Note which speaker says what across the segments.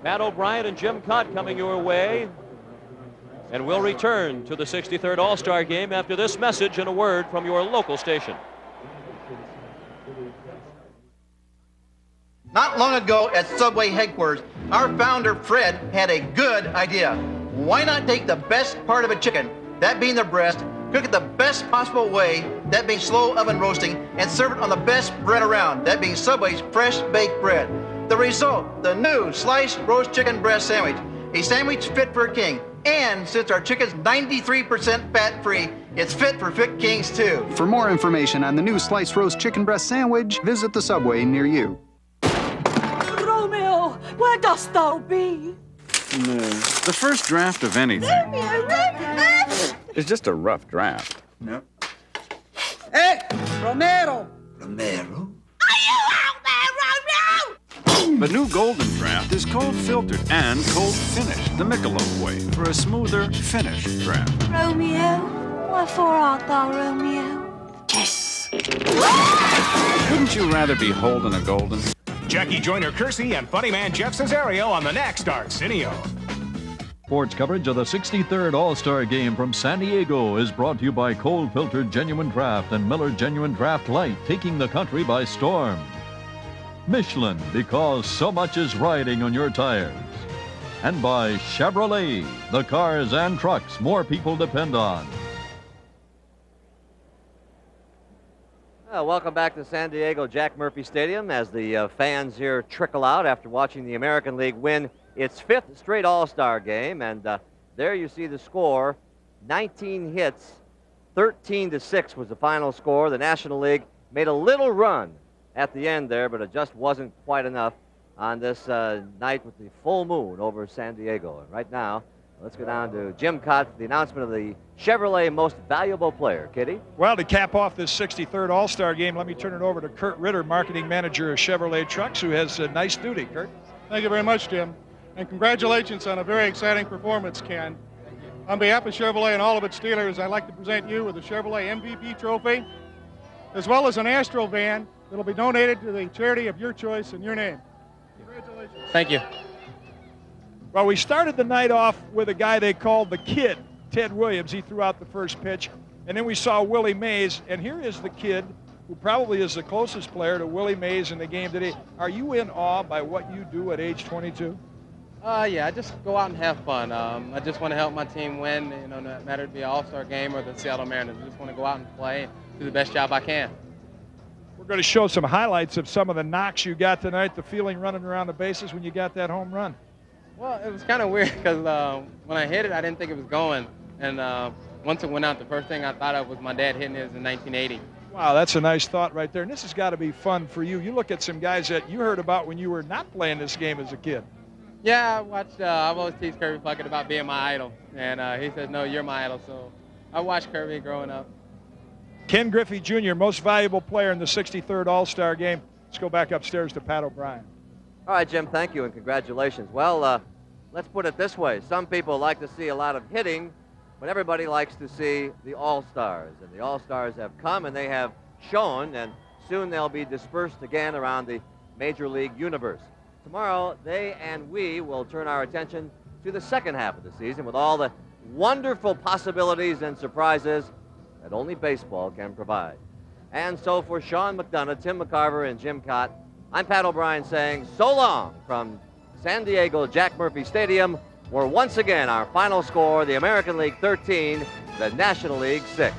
Speaker 1: Pat O'Brien and Jim Cott coming your way. And we'll return to the 63rd All-Star Game after this message and a word from your local station.
Speaker 2: Not long ago at Subway headquarters, our founder, Fred, had a good idea. Why not take the best part of a chicken, that being the breast, cook it the best possible way, that being slow oven roasting, and serve it on the best bread around, that being Subway's fresh baked bread. The result, the new sliced roast chicken breast sandwich, a sandwich fit for a king. And since our chicken's 93% fat-free, it's fit for fit kings too.
Speaker 3: For more information on the new sliced roast chicken breast sandwich, visit the Subway near you.
Speaker 4: Romeo, where dost thou be?
Speaker 5: The first draft of anything is just a rough draft.
Speaker 3: No.
Speaker 4: Hey, Romero!
Speaker 3: Romero?
Speaker 4: Are you out there, Romeo?
Speaker 5: The new Golden Draft is cold filtered and cold finished the Michelob way for a smoother, finished draft.
Speaker 4: Romeo, wherefore art thou, Romeo? Yes.
Speaker 5: Wouldn't you rather be holding a golden?
Speaker 6: Jackie Joyner Kersey and funny man Jeff Cesario on the next Arsenio.
Speaker 7: Sports coverage of the 63rd All-Star Game from San Diego is brought to you by Cold Filtered Genuine Draft and Miller Genuine Draft Light, taking the country by storm. Michelin, because so much is riding on your tires. And by Chevrolet, the cars and trucks more people depend on.
Speaker 1: Welcome back to San Diego Jack Murphy Stadium as the fans here trickle out after watching the American League win its 5th straight All-Star Game. And there you see the score, 19 hits, 13-6 was the final score. The National League made a little run at the end there, but it just wasn't quite enough on this night with the full moon over San Diego. And right now, let's go down to Jim Cott for the announcement of the Chevrolet Most Valuable Player. Kitty?
Speaker 8: Well, to cap off this 63rd All-Star Game, let me turn it over to Kurt Ritter, marketing manager of Chevrolet Trucks, who has a nice duty. Kurt?
Speaker 9: Thank you very much, Jim. And congratulations on a very exciting performance, Ken. On behalf of Chevrolet and all of its dealers, I'd like to present you with the Chevrolet MVP trophy, as well as an Astro van that'll be donated to the charity of your choice in your name. Congratulations.
Speaker 10: Thank you.
Speaker 8: Well, we started the night off with a guy they called the Kid, Ted Williams. He threw out the first pitch. And then we saw Willie Mays. And here is the kid who probably is the closest player to Willie Mays in the game today. Are you in awe by what you do at age 22?
Speaker 10: Yeah, I just go out and have fun. I just want to help my team win, no matter it be an All-Star Game or the Seattle Mariners. I just want to go out and play and do the best job I can.
Speaker 8: We're going to show some highlights of some of the knocks you got tonight, the feeling running around the bases when you got that home run.
Speaker 10: Well, it was kind of weird because when I hit it, I didn't think it was going. And once it went out, the first thing I thought of was my dad hitting it in 1980.
Speaker 8: Wow, that's a nice thought right there. And this has got to be fun for you. You look at some guys that you heard about when you were not playing this game as a kid.
Speaker 10: Yeah, I watched. I've always teased Kirby Puckett about being my idol. And he said, no, you're my idol. So I watched Kirby growing up.
Speaker 8: Ken Griffey Jr., most valuable player in the 63rd All-Star Game. Let's go back upstairs to Pat O'Brien.
Speaker 1: All right, Jim, thank you and congratulations. Well, let's put it this way. Some people like to see a lot of hitting, but everybody likes to see the All-Stars. And the All-Stars have come and they have shown, and soon they'll be dispersed again around the Major League universe. Tomorrow, they and we will turn our attention to the second half of the season with all the wonderful possibilities and surprises that only baseball can provide. And so for Sean McDonough, Tim McCarver, and Jim Cott, I'm Pat O'Brien saying so long from San Diego Jack Murphy Stadium, where once again our final score, the American League 13, the National League 6.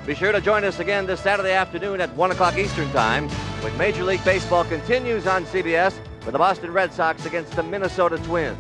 Speaker 1: Be sure to join us again this Saturday afternoon at 1 o'clock Eastern Time when Major League Baseball continues on CBS with the Boston Red Sox against the Minnesota Twins.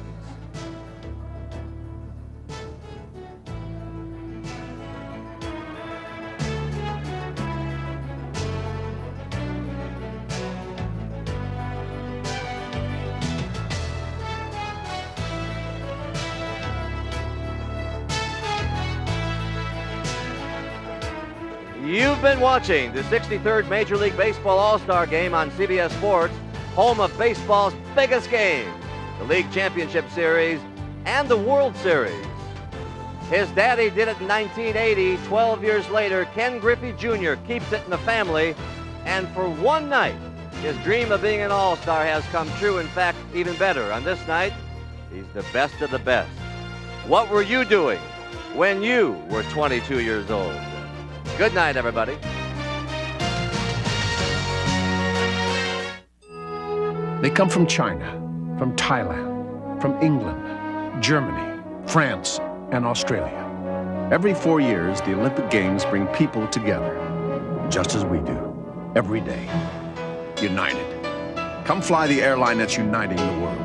Speaker 1: You've been watching the 63rd Major League Baseball All-Star Game on CBS Sports, home of baseball's biggest game, the League Championship Series and the World Series. His daddy did it in 1980. 12 years later, Ken Griffey Jr. keeps it in the family. And for one night, His dream of being an all-star has come true. In fact, even better. On this night, he's the best of the best. What were you doing when you were 22 years old? Good night, everybody.
Speaker 11: They come from China, from Thailand, from England, Germany, France, and Australia. Every 4 years, the Olympic Games bring people together, just as we do, every day. United. Come fly the airline that's uniting the world.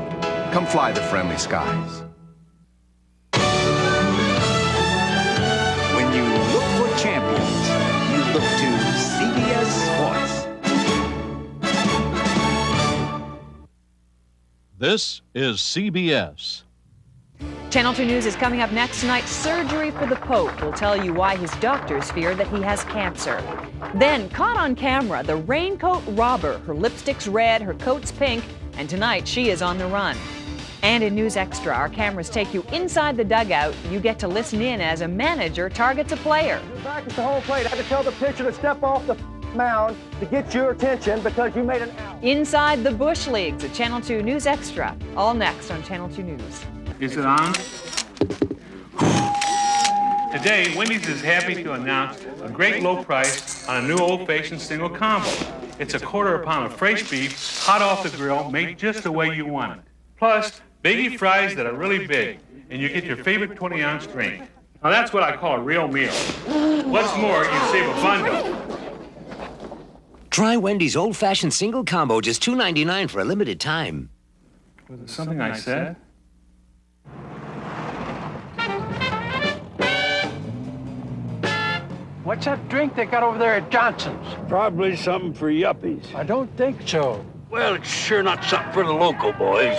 Speaker 11: Come fly the friendly skies.
Speaker 12: When you look for champions, you look to CBS Sports.
Speaker 7: This is CBS.
Speaker 13: Channel 2 News is coming up next tonight. Surgery for the Pope will tell you why his doctors fear that he has cancer. Then, caught on camera, the raincoat robber. Her lipstick's red, her coat's pink, and tonight she is on the run. And in News Extra, our cameras take you inside the dugout. You get to listen in as a manager targets a player.
Speaker 14: Back at the home plate, I had to tell the pitcher to step off the mound to get your attention because you made an out.
Speaker 13: Inside the Bush Leagues at Channel 2 News Extra. All next on Channel 2 News.
Speaker 15: Is it on? Today, Wendy's is happy to announce a great low price on a new old-fashioned single combo. It's a quarter a pound of fresh beef, hot off the grill, made just the way you want it. Plus, biggie fries that are really big, and you get your favorite 20-ounce drink. Now that's what I call a real meal. What's more, you save a bundle.
Speaker 16: Try Wendy's old-fashioned single combo, just $2.99 for a limited time.
Speaker 15: Was it something I said?
Speaker 14: What's that drink they got over there at Johnson's?
Speaker 17: Probably something for yuppies.
Speaker 14: I don't think so.
Speaker 17: Well, it's sure not something for the local boys.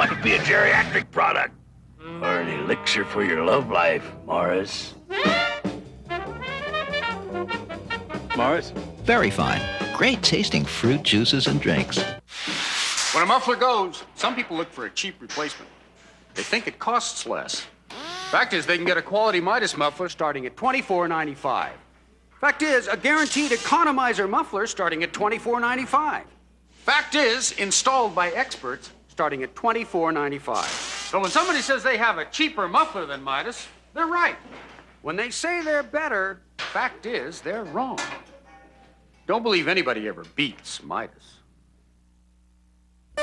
Speaker 17: might be a geriatric product. Or an elixir for your love life, Morris.
Speaker 18: Morris? Very fine. Great tasting fruit juices and drinks.
Speaker 19: When a muffler goes, some people look for a cheap replacement. They think it costs less. Fact is, they can get a quality Midas muffler starting at $24.95. Fact is, a guaranteed economizer muffler starting at $24.95. Fact is, installed by experts starting at $24.95. So when somebody says they have a cheaper muffler than Midas, they're right. When they say they're better, fact is, they're wrong. Don't believe anybody ever beats Midas.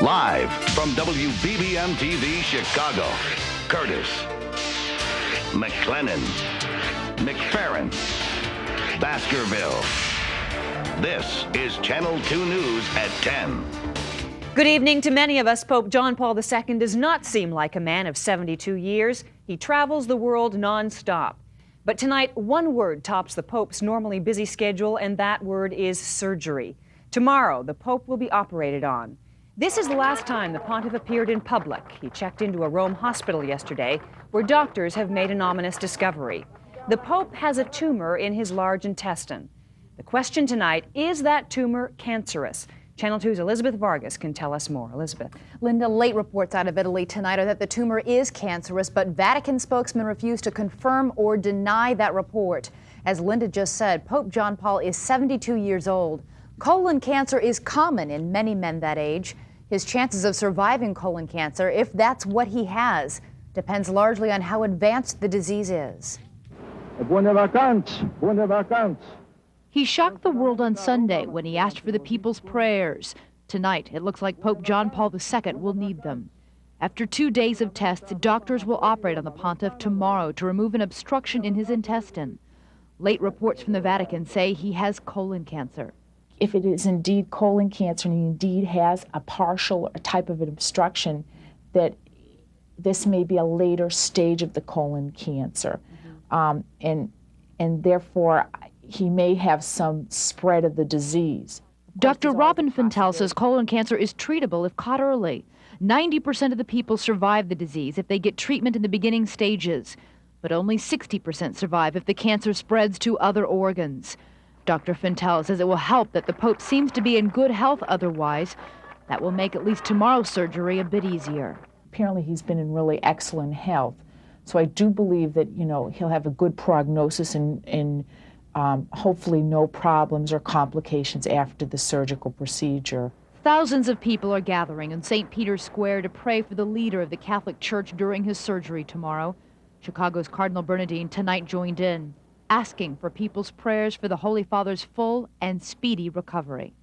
Speaker 20: Live from WBBM TV Chicago, Curtis, McLennan, McFerrin, Baskerville. This is Channel 2 News at 10.
Speaker 13: Good evening. To many of us, Pope John Paul II does not seem like a man of 72 years. He travels the world nonstop. But tonight, one word tops the Pope's normally busy schedule, and that word is surgery. Tomorrow, the Pope will be operated on. This is the last time the pontiff appeared in public. He checked into a Rome hospital yesterday where doctors have made an ominous discovery. The Pope has a tumor in his large intestine. The question tonight, is that tumor cancerous? Channel 2's Elizabeth Vargas can tell us more. Elizabeth.
Speaker 21: Linda, late reports out of Italy tonight are that the tumor is cancerous, but Vatican spokesmen refuse to confirm or deny that report. As Linda just said, Pope John Paul is 72 years old. Colon cancer is common in many men that age. His chances of surviving colon cancer, if that's what he has, depends largely on how advanced the disease is.
Speaker 14: Buone vacanze. Buone vacanze.
Speaker 22: He shocked the world on Sunday when he asked for the people's prayers. Tonight, it looks like Pope John Paul II will need them. After 2 days of tests, doctors will operate on the pontiff tomorrow to remove an obstruction in his intestine. Late reports from the Vatican say he has colon cancer.
Speaker 23: If it is indeed colon cancer and he indeed has a partial type of an obstruction, that this may be a later stage of the colon cancer. And therefore, he may have some spread of the disease.
Speaker 22: Dr. Robin Fintel says colon cancer is treatable if caught early. 90% of the people survive the disease if they get treatment in the beginning stages, but only 60% survive if the cancer spreads to other organs. Dr. Fintel says it will help that the Pope seems to be in good health otherwise. That will make at least tomorrow's surgery a bit easier.
Speaker 23: Apparently he's been in really excellent health. So I do believe that, he'll have a good prognosis and hopefully no problems or complications after the surgical procedure.
Speaker 22: Thousands of people are gathering in St. Peter's Square to pray for the leader of the Catholic Church during his surgery tomorrow. Chicago's Cardinal Bernardine tonight joined in, asking for people's prayers for the Holy Father's full and speedy recovery.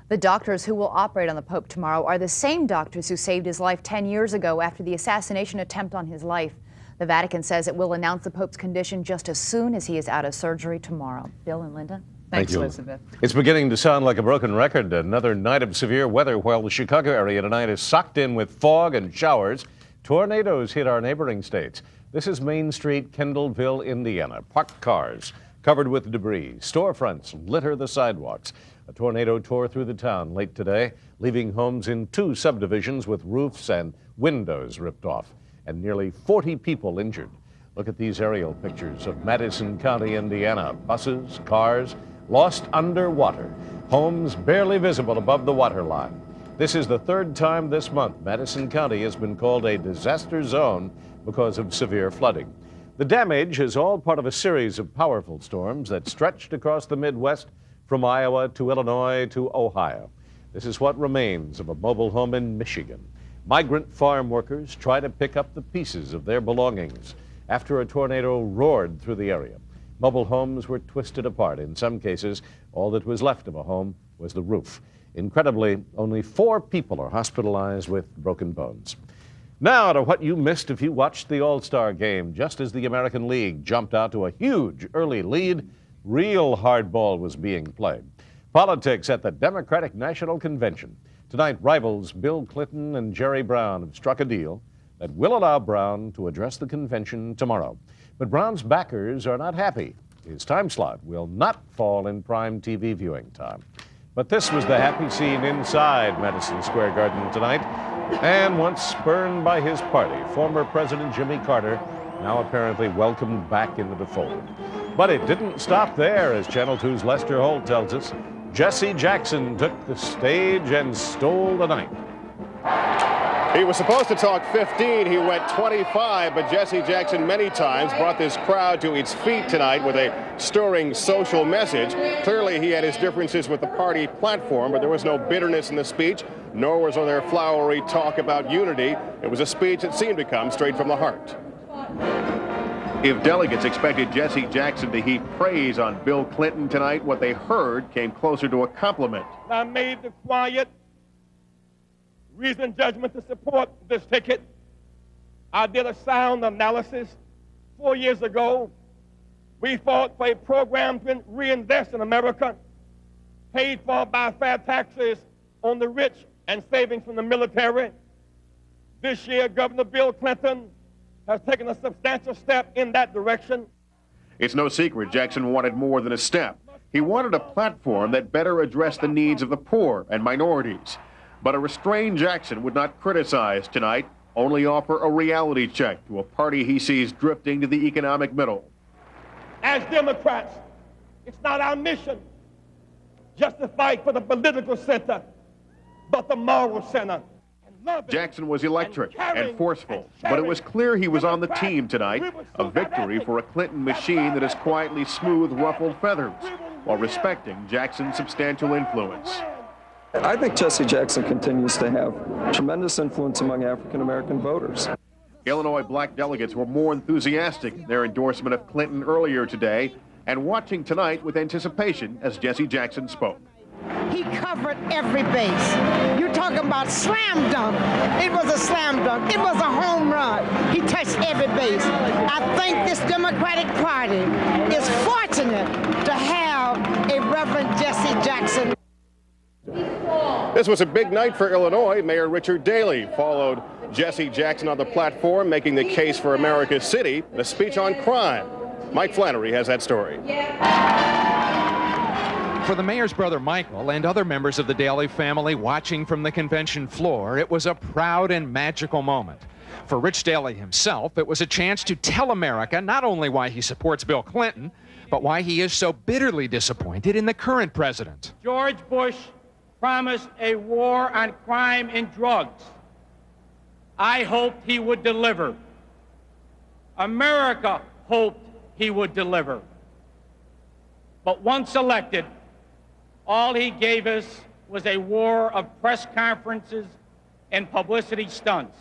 Speaker 21: The doctors who will operate on the Pope tomorrow are the same doctors who saved his life 10 years ago after the assassination attempt on his life. The Vatican says it will announce the Pope's condition just as soon as he is out of surgery tomorrow. Bill and Linda?
Speaker 2: Thank you.
Speaker 21: Elizabeth.
Speaker 2: It's beginning to sound like a broken record. Another night of severe weather while the Chicago area tonight is socked in with fog and showers. Tornadoes hit our neighboring states. This is Main Street, Kendallville, Indiana. Parked cars covered with debris. Storefronts litter the sidewalks. A tornado tore through the town late today, leaving homes in 2 subdivisions with roofs and windows ripped off, and nearly 40 people injured. Look at these aerial pictures of Madison County, Indiana. Buses, cars, lost underwater. Homes barely visible above the water line. This is the 3rd time this month Madison County has been called a disaster zone because of severe flooding. The damage is all part of a series of powerful storms that stretched across the Midwest from Iowa to Illinois to Ohio. This is what remains of a mobile home in Michigan. Migrant farm workers try to pick up the pieces of their belongings after a tornado roared through the area. Mobile homes were twisted apart. In some cases, all that was left of a home was the roof. Incredibly, only 4 people are hospitalized with broken bones. Now to what you missed if you watched the All-Star game. Just as the American League jumped out to a huge early lead, real hardball was being played. Politics at the Democratic National Convention. Tonight, rivals Bill Clinton and Jerry Brown have struck a deal that will allow Brown to address the convention tomorrow. But Brown's backers are not happy. His time slot will not fall in prime TV viewing time. But this was the happy scene inside Madison Square Garden tonight. And once spurned by his party, former President Jimmy Carter now apparently welcomed back into the fold. But it didn't stop there, as Channel 2's Lester Holt tells us. Jesse Jackson took the stage and stole the night.
Speaker 3: He was supposed to talk 15. He went 25, but Jesse Jackson many times brought this crowd to its feet tonight with a stirring social message. Clearly, he had his differences with the party platform, but there was no bitterness in the speech, nor was there flowery talk about unity. It was a speech that seemed to come straight from the heart. If delegates expected Jesse Jackson to heap praise on Bill Clinton tonight, what they heard came closer to a compliment.
Speaker 4: I made the quiet, reasoned judgment to support this ticket. I did a sound analysis 4 years ago. We fought for a program to reinvest in America, paid for by fair taxes on the rich and savings from the military. This year, Governor Bill Clinton has taken a substantial step in that direction.
Speaker 3: It's no secret Jackson wanted more than a step. He wanted a platform that better addressed the needs of the poor and minorities. But a restrained Jackson would not criticize tonight, only offer a reality check to a party he sees drifting to the economic middle.
Speaker 4: As Democrats, it's not our mission just to fight for the political center, but the moral center.
Speaker 3: Jackson was electric and forceful, but it was clear he was on the team tonight, a victory for a Clinton machine that has quietly smoothed ruffled feathers, while respecting Jackson's substantial influence.
Speaker 24: I think Jesse Jackson continues to have tremendous influence among African-American voters.
Speaker 3: Illinois black delegates were more enthusiastic in their endorsement of Clinton earlier today, and watching tonight with anticipation as Jesse Jackson spoke.
Speaker 25: He covered every base. You're talking about slam dunk. It was a slam dunk. It was a home run. He touched every base. I think this Democratic Party is fortunate to have a Reverend Jesse Jackson.
Speaker 3: This was a big night for Illinois. Mayor Richard Daley followed Jesse Jackson on the platform, making the case for America's city, and a speech on crime. Mike Flannery has that story.
Speaker 26: For the mayor's brother Michael and other members of the Daley family watching from the convention floor, it was a proud and magical moment. For Rich Daley himself, it was a chance to tell America not only why he supports Bill Clinton, but why he is so bitterly disappointed in the current president.
Speaker 4: George Bush promised a war on crime and drugs. I hoped he would deliver. America hoped he would deliver.
Speaker 1: But once elected, all he gave us was a war of press conferences and publicity stunts.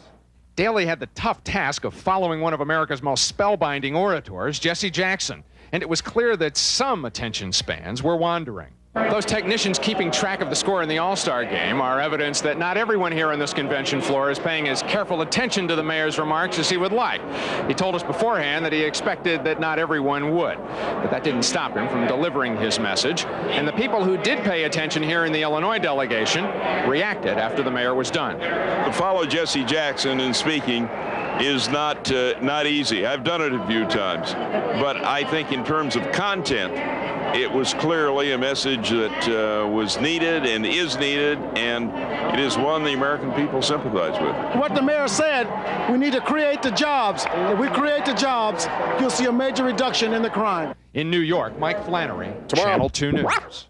Speaker 26: Daley had the tough task of following one of America's most spellbinding orators, Jesse Jackson, and it was clear that some attention spans were wandering. Those technicians keeping track of the score in the All-Star game are evidence that not everyone here on this convention floor is paying as careful attention to the mayor's remarks as he would like. He told us beforehand that he expected that not everyone would, but that didn't stop him from delivering his message, and the people who did pay attention here in the Illinois delegation reacted after the mayor was done.
Speaker 5: To follow Jesse Jackson in speaking is not easy. I've done it a few times, but I think in terms of content, it was clearly a message that was needed and is needed, and it is one the American people sympathize with.
Speaker 6: What the mayor said, we need to create the jobs. If we create the jobs, you'll see a major reduction in the crime.
Speaker 26: In New York, Mike Flannery, Channel 2 News.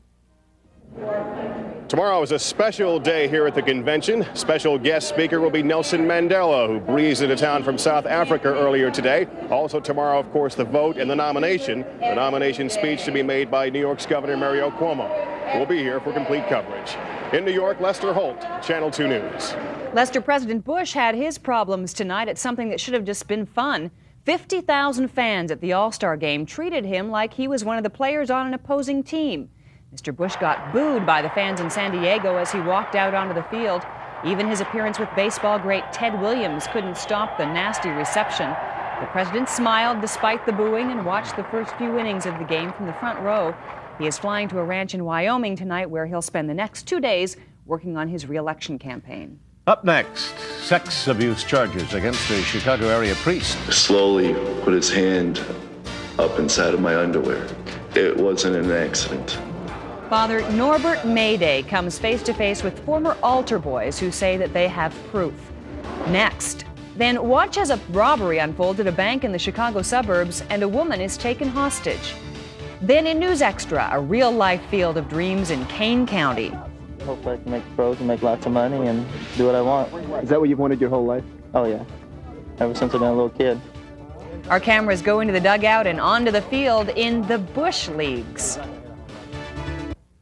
Speaker 3: Tomorrow is a special day here at the convention. Special guest speaker will be Nelson Mandela, who breezed into town from South Africa earlier today. Also tomorrow, of course, the vote and the nomination. The nomination speech to be made by New York's Governor Mario Cuomo. We'll be here for complete coverage. In New York, Lester Holt, Channel 2 News.
Speaker 13: Lester, President Bush had his problems tonight at something that should have just been fun. 50,000 fans at the All-Star game treated him like he was one of the players on an opposing team. Mr. Bush got booed by the fans in San Diego as he walked out onto the field. Even his appearance with baseball great Ted Williams couldn't stop the nasty reception. The president smiled despite the booing and watched the first few innings of the game from the front row. He is flying to a ranch in Wyoming tonight where he'll spend the next 2 days working on his re-election campaign.
Speaker 2: Up next, sex abuse charges against a Chicago area priest.
Speaker 8: Slowly put his hand up inside of my underwear. It wasn't an accident.
Speaker 13: Father Norbert Mayday comes face-to-face with former altar boys who say that they have proof. Next, then watch as a robbery unfolds at a bank in the Chicago suburbs and a woman is taken hostage. Then in News Extra, a real-life field of dreams in Kane County.
Speaker 9: Hopefully I can make pros and make lots of money and do what I want. Is that what you've wanted your whole life? Oh yeah, ever since I've been a little kid.
Speaker 13: Our cameras go into the dugout and onto the field in the Bush Leagues.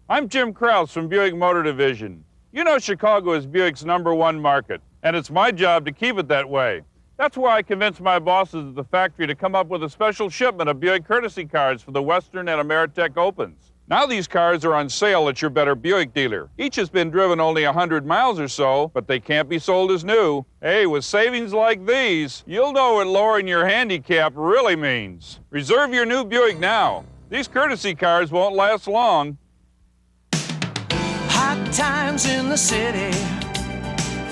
Speaker 10: I'm Jim Krause from Buick Motor Division. You know Chicago is Buick's #1 market, and it's my job to keep it that way. That's why I convinced my bosses at the factory to come up with a special shipment of Buick courtesy cars for the Western and Ameritech Opens. Now these cars are on sale at your Better Buick dealer. Each has been driven only 100 miles or so, but they can't be sold as new. Hey, with savings like these, you'll know what lowering your handicap really means. Reserve your new Buick now. These courtesy cars won't last long.
Speaker 27: Hot times in the city,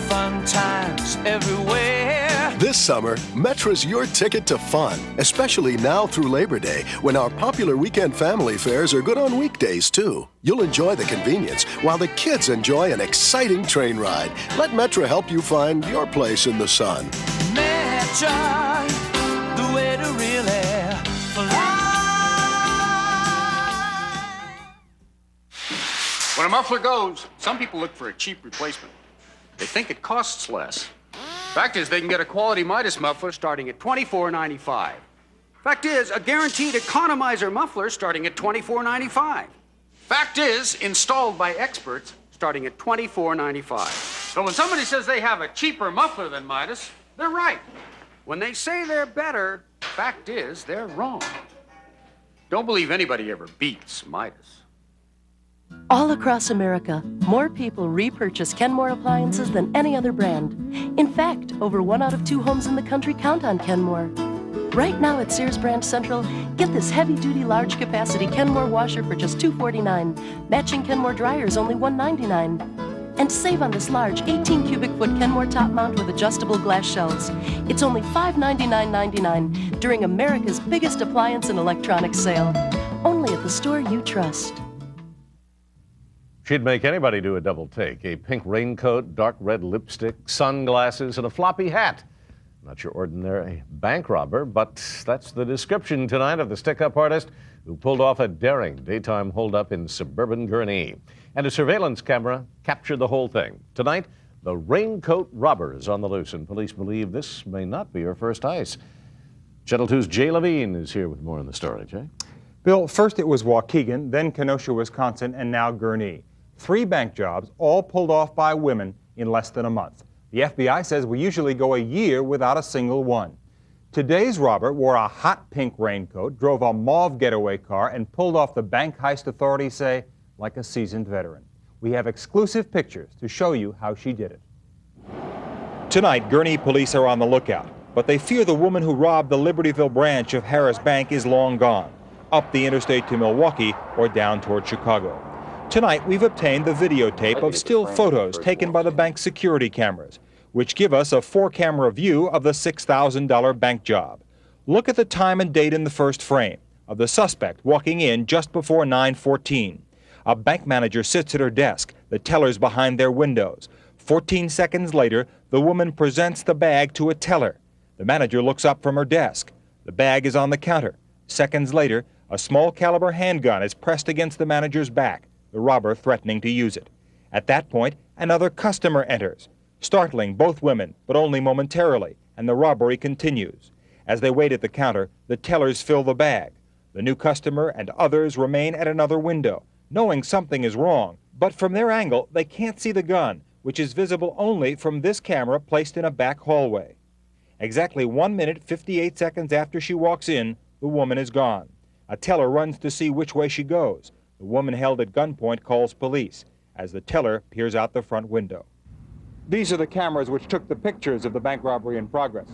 Speaker 27: fun times everywhere.
Speaker 28: This summer, Metra's your ticket to fun, especially now through Labor Day, when our popular weekend family fares are good on weekdays, too. You'll enjoy the convenience, while the kids enjoy an exciting train ride. Let Metra help you find your place in the sun.
Speaker 27: Metra, the way to really fly.
Speaker 19: When a muffler goes, some people look for a cheap replacement. They think it costs less. Fact is, they can get a quality Midas muffler starting at $24.95. Fact is, a guaranteed economizer muffler starting at $24.95. Fact is, installed by experts starting at $24.95. So when somebody says they have a cheaper muffler than Midas, they're right. When they say they're better, fact is, they're wrong. Don't believe anybody ever beats Midas.
Speaker 29: All across America, more people repurchase Kenmore appliances than any other brand. In fact, over 1 out of 2 homes in the country count on Kenmore. Right now at Sears Branch Central, get this heavy-duty, large-capacity Kenmore washer for just $249. Matching Kenmore dryers only $199. And save on this large 18-cubic-foot Kenmore top mount with adjustable glass shelves. It's only $599.99 during America's biggest appliance and electronics sale. Only at the store you trust.
Speaker 2: She'd make anybody do a double take. A pink raincoat, dark red lipstick, sunglasses, and a floppy hat. Not your ordinary bank robber, but that's the description tonight of the stick-up artist who pulled off a daring daytime holdup in suburban Gurnee. And a surveillance camera captured the whole thing. Tonight, the raincoat robber is on the loose, and police believe this may not be her first heist. Channel 2's Jay Levine is here with more on the story. Jay?
Speaker 7: Bill, first it was Waukegan, then Kenosha, Wisconsin, and now Gurnee. 3 bank jobs, all pulled off by women in less than a month. The FBI says we usually go a year without a single one. Today's robber wore a hot pink raincoat, drove a mauve getaway car, and pulled off the bank heist authorities say like a seasoned veteran. We have exclusive pictures to show you how she did it. Tonight, Gurnee police are on the lookout, but they fear the woman who robbed the Libertyville branch of Harris Bank is long gone, up the interstate to Milwaukee or down toward Chicago. Tonight, we've obtained the videotape of still photos taken by the bank's security cameras, which give us a 4-camera view of the $6,000 bank job. Look at the time and date in the first frame of the suspect walking in just before 9:14. A bank manager sits at her desk, the tellers behind their windows. 14 seconds later, the woman presents the bag to a teller. The manager looks up from her desk. The bag is on the counter. Seconds later, a small caliber handgun is pressed against the manager's back, the robber threatening to use it. At that point, another customer enters, startling both women, but only momentarily, and the robbery continues. As they wait at the counter, the tellers fill the bag. The new customer and others remain at another window, knowing something is wrong, but from their angle, they can't see the gun, which is visible only from this camera placed in a back hallway. Exactly 1 minute, 58 seconds after she walks in, the woman is gone. A teller runs to see which way she goes. The woman held at gunpoint calls police as the teller peers out the front window. These are the cameras which took the pictures of the bank robbery in progress.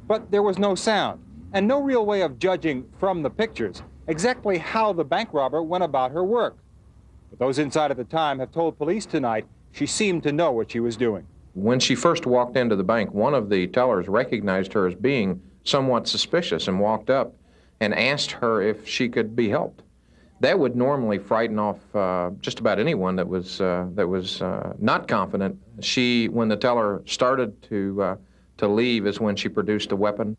Speaker 7: But there was no sound and no real way of judging from the pictures exactly how the bank robber went about her work. But those inside at the time have told police tonight she seemed to know what she was doing.
Speaker 11: When she first walked into the bank, one of the tellers recognized her as being somewhat suspicious and walked up and asked her if she could be helped. That would normally frighten off just about anyone that was not confident. When the teller started to leave, is when she produced a weapon.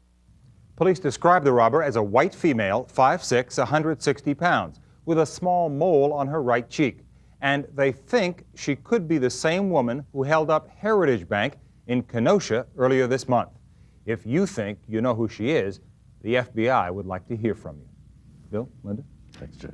Speaker 7: Police described the robber as a white female, 5'6", 160 pounds, with a small mole on her right cheek. And they think she could be the same woman who held up Heritage Bank in Kenosha earlier this month. If you think you know who she is, the FBI would like to hear from you. Bill, Linda?
Speaker 2: Thanks, Jay.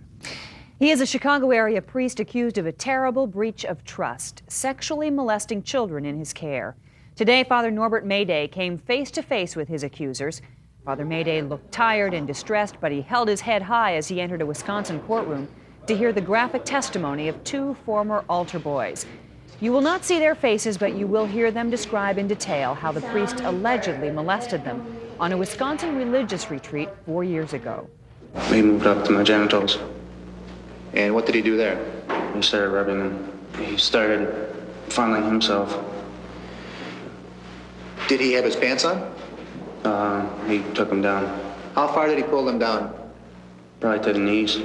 Speaker 13: He is a Chicago area priest accused of a terrible breach of trust, sexually molesting children in his care. Today, Father Norbert Mayday came face to face with his accusers. Father Mayday looked tired and distressed, but he held his head high as he entered a Wisconsin courtroom to hear the graphic testimony of 2 former altar boys. You will not see their faces, but you will hear them describe in detail how the priest allegedly molested them on a Wisconsin religious retreat 4 years ago.
Speaker 12: He moved up to my genitals. And what did he do there? He started rubbing them. He started fondling himself.
Speaker 14: Did he have his pants on?
Speaker 12: He took them down.
Speaker 14: How far did he pull them down?
Speaker 12: Probably to the knees.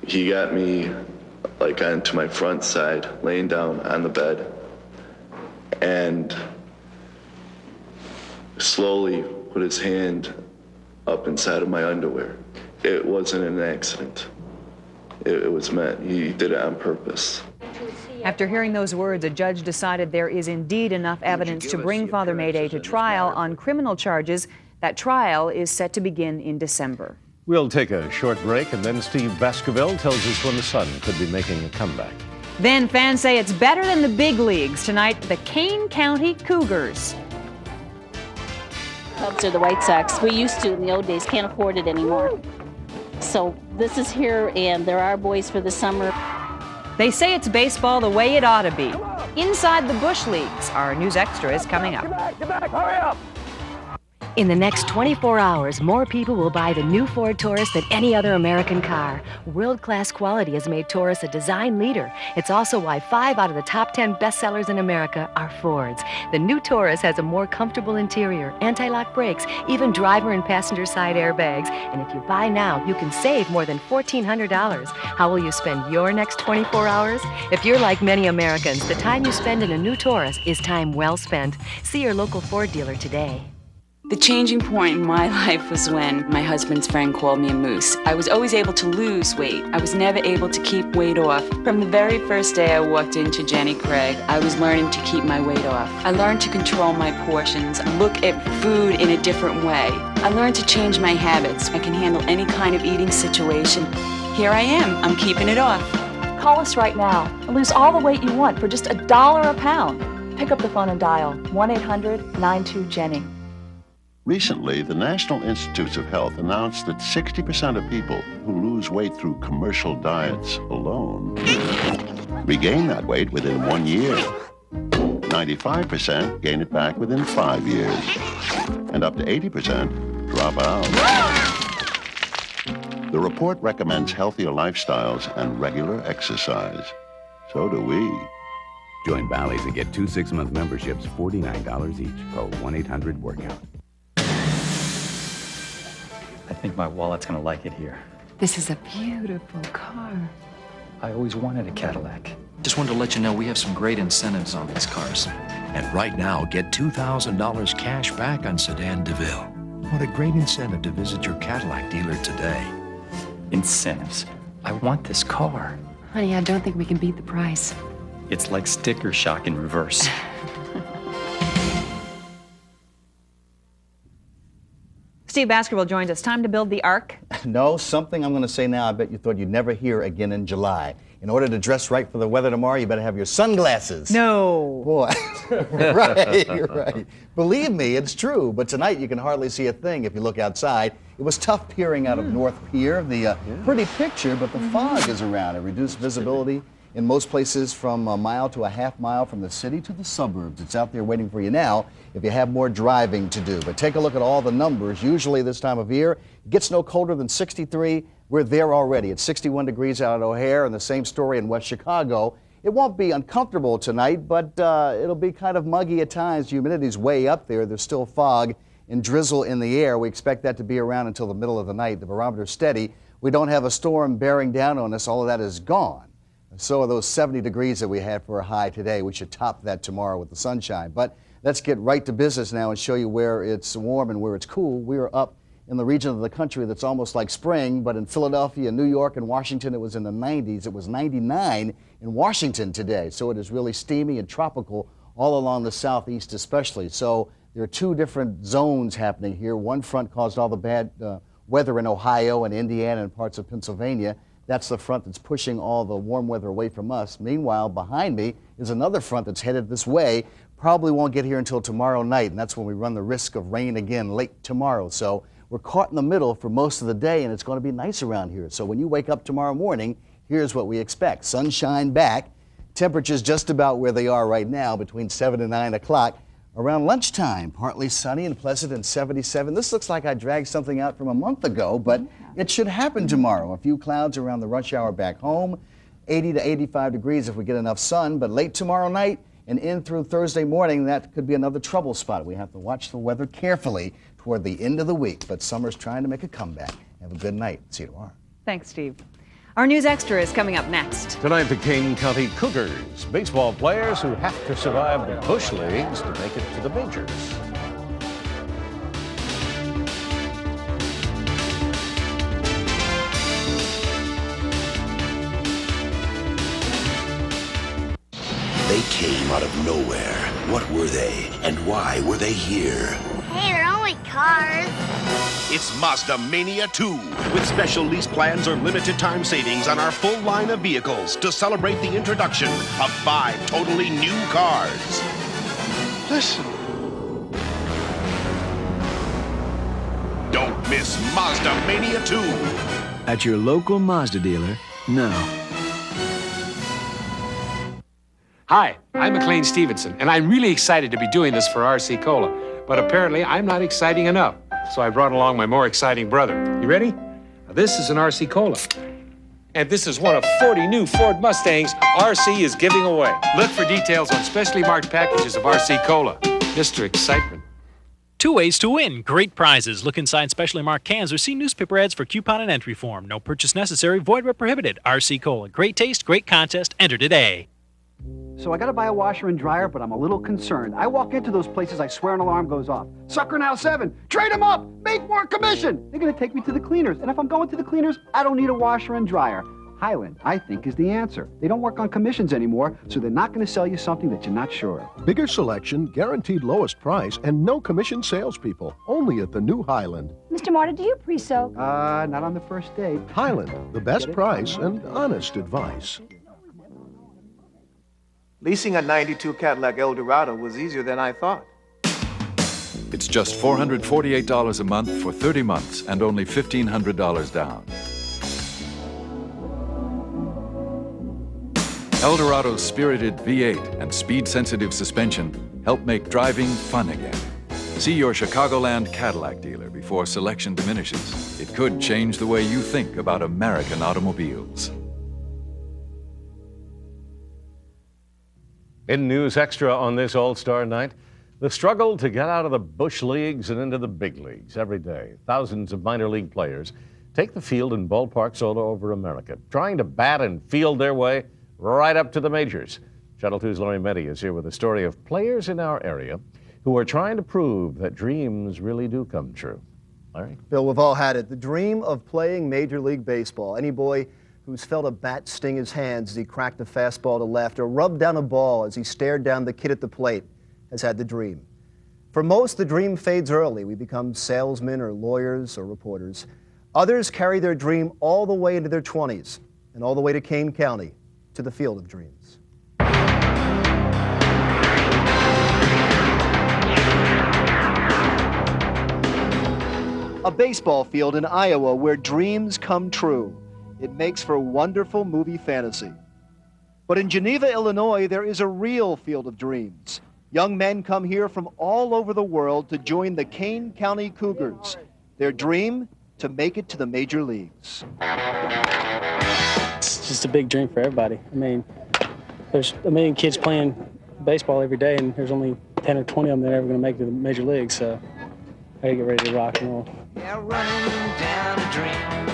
Speaker 8: He got me like onto my front side, laying down on the bed, and slowly put his hand up inside of my underwear. It wasn't an accident. It was meant. He did it on purpose.
Speaker 13: After hearing those words, a judge decided there is indeed enough evidence to bring Father Mayday to trial on criminal charges. That trial is set to begin in December.
Speaker 2: We'll take a short break, and then Steve Baskerville tells us when the Sun could be making a comeback.
Speaker 13: Then fans say it's better than the big leagues. Tonight, the Kane County Cougars.
Speaker 15: Cubs are the White Sox. We used to in the old days, can't afford it anymore. So this is here, and there are boys for the summer.
Speaker 13: They say it's baseball the way it ought to be. Inside the Bush Leagues, our news extra is coming up.
Speaker 16: Get back, hurry up!
Speaker 17: In the next 24 hours, more people will buy the new Ford Taurus than any other American car. World-class quality has made Taurus a design leader. It's also why 5 out of the top 10 bestsellers in America are Fords. The new Taurus has a more comfortable interior, anti-lock brakes, even driver and passenger side airbags. And if you buy now, you can save more than $1,400. How will you spend your next 24 hours? If you're like many Americans, the time you spend in a new Taurus is time well spent. See your local Ford dealer today.
Speaker 4: The changing point in my life was when my husband's friend called me a moose. I was always able to lose weight. I was never able to keep weight off. From the very first day I walked into Jenny Craig, I was learning to keep my weight off. I learned to control my portions, look at food in a different way. I learned to change my habits. I can handle any kind of eating situation. Here I am. I'm keeping it off.
Speaker 16: Call us right now and lose all the weight you want for just $1 a pound. Pick up the phone and dial 1-800-92-JENNY.
Speaker 18: Recently, the National Institutes of Health announced that 60% of people who lose weight through commercial diets alone regain that weight within 1 year. 95% gain it back within 5 years. And up to 80% drop out. The report recommends healthier lifestyles and regular exercise. So do we.
Speaker 20: Join Bally's and get 2 6-month memberships, $49 each. Call 1-800-WORKOUT.
Speaker 21: I think my wallet's gonna like it here.
Speaker 22: This is a beautiful car.
Speaker 21: I always wanted a Cadillac. Just wanted to let you know we have some great incentives on these cars.
Speaker 23: And right now, get $2,000 cash back on Sedan DeVille. What a great incentive to visit your Cadillac dealer today.
Speaker 21: Incentives. I want this car.
Speaker 22: Honey, I don't think we can beat the price.
Speaker 21: It's like sticker shock in reverse.
Speaker 13: Steve Baskerville joins us. Time to build the ark.
Speaker 24: No, something I'm going to say now I bet you thought you'd never hear again in July. In order to dress right for the weather tomorrow, you better have your sunglasses.
Speaker 13: No.
Speaker 24: Boy, right. Believe me, it's true. But tonight you can hardly see a thing if you look outside. It was tough peering out of North Pier. The pretty picture, but the fog is around. It reduced visibility in most places from a mile to a half mile from the city to the suburbs. It's out there waiting for you now if you have more driving to do. But take a look at all the numbers. Usually this time of year, it gets no colder than 63. We're there already. It's 61 degrees out at O'Hare, and the same story in West Chicago. It won't be uncomfortable tonight, but it'll be kind of muggy at times. Humidity's way up there. There's still fog and drizzle in the air. We expect that to be around until the middle of the night. The barometer's steady. We don't have a storm bearing down on us. All of that is gone. So are those 70 degrees that we had for a high today. We should top that tomorrow with the sunshine. But let's get right to business now and show you where it's warm and where it's cool. We are up in the region of the country that's almost like spring, but in Philadelphia, New York, and Washington, it was in the 90s. It was 99 in Washington today. So it is really steamy and tropical all along the southeast especially. So there are two different zones happening here. One front caused all the bad weather in Ohio and Indiana and parts of Pennsylvania. That's the front that's pushing all the warm weather away from us. Meanwhile, behind me is another front that's headed this way. Probably won't get here until tomorrow night, and that's when we run the risk of rain again late tomorrow. So we're caught in the middle for most of the day, and it's going to be nice around here. So when you wake up tomorrow morning, here's what we expect. Sunshine back, temperatures just about where they are right now, between 7 and 9 o'clock. Around lunchtime, partly sunny and pleasant and 77. This looks like I dragged something out from a month ago, but it should happen tomorrow. A few clouds around the rush hour back home, 80 to 85 degrees if we get enough sun, but late tomorrow night and in through Thursday morning, that could be another trouble spot. We have to watch the weather carefully toward the end of the week, but summer's trying to make a comeback. Have a good night. See you tomorrow.
Speaker 13: Thanks, Steve. Our News Extra is coming up next.
Speaker 2: Tonight, the Kane County Cougars, baseball players who have to survive the bush leagues to make it to the majors.
Speaker 25: They came out of nowhere. What were they, and why were they here?
Speaker 30: Hey, they're only cars.
Speaker 31: It's Mazda Mania 2, with special lease plans or limited time savings on our full line of vehicles to celebrate the introduction of 5 totally new cars. Listen. Don't miss Mazda Mania 2.
Speaker 32: At your local Mazda dealer now.
Speaker 33: Hi, I'm McLean Stevenson, and I'm really excited to be doing this for RC Cola. But apparently, I'm not exciting enough. So I brought along my more exciting brother. You ready? Now, this is an RC Cola. And this is one of 40 new Ford Mustangs RC is giving away. Look for details on specially marked packages of RC Cola. Mr. Excitement.
Speaker 34: 2 ways to win great prizes. Look inside specially marked cans or see newspaper ads for coupon and entry form. No purchase necessary, void where prohibited. RC Cola. Great taste, great contest. Enter today.
Speaker 1: So I gotta buy a washer and dryer, but I'm a little concerned. I walk into those places, I swear an alarm goes off. Sucker now 7, trade them up, make more commission. They're gonna take me to the cleaners, and if I'm going to the cleaners, I don't need a washer and dryer. Highland, I think, is the answer. They don't work on commissions anymore, so they're not gonna sell you something that you're not sure of.
Speaker 3: Bigger selection, guaranteed lowest price, and no commission salespeople. Only at the new Highland.
Speaker 5: Mr. Marta, do you pre-soak?
Speaker 1: Not on the first date.
Speaker 3: Highland, the best price and honest advice.
Speaker 6: Leasing a 92 Cadillac Eldorado was easier than I thought.
Speaker 7: It's just $448 a month for 30 months and only $1,500 down. Eldorado's spirited V8 and speed-sensitive suspension help make driving fun again. See your Chicagoland Cadillac dealer before selection diminishes. It could change the way you think about American automobiles.
Speaker 2: In News Extra on this All-Star night, the struggle to get out of the bush leagues and into the big leagues every day. Thousands of minor league players take the field in ballparks all over America, trying to bat and field their way right up to the majors. Channel 2's Laurie Mendte is here with a story of players in our area who are trying to prove that dreams really do come true. Larry?
Speaker 7: Bill, we've all had it. The dream of playing Major League Baseball. Any boy who's felt a bat sting his hands as he cracked a fastball to left or rubbed down a ball as he stared down the kid at the plate has had the dream. For most, the dream fades early. We become salesmen or lawyers or reporters. Others carry their dream all the way into their 20s and all the way to Kane County, to the Field of Dreams. A baseball field in Iowa where dreams come true. It makes for wonderful movie fantasy. But in Geneva, Illinois, there is a real Field of Dreams. Young men come here from all over the world to join the Kane County Cougars. Their dream, to make it to the major leagues.
Speaker 9: It's just a big dream for everybody. I mean, there's a million kids playing baseball every day, and there's only 10 or 20 of them that are ever going to make it to the major leagues, so I gotta get ready to rock and roll.
Speaker 7: Yeah, running down a dream.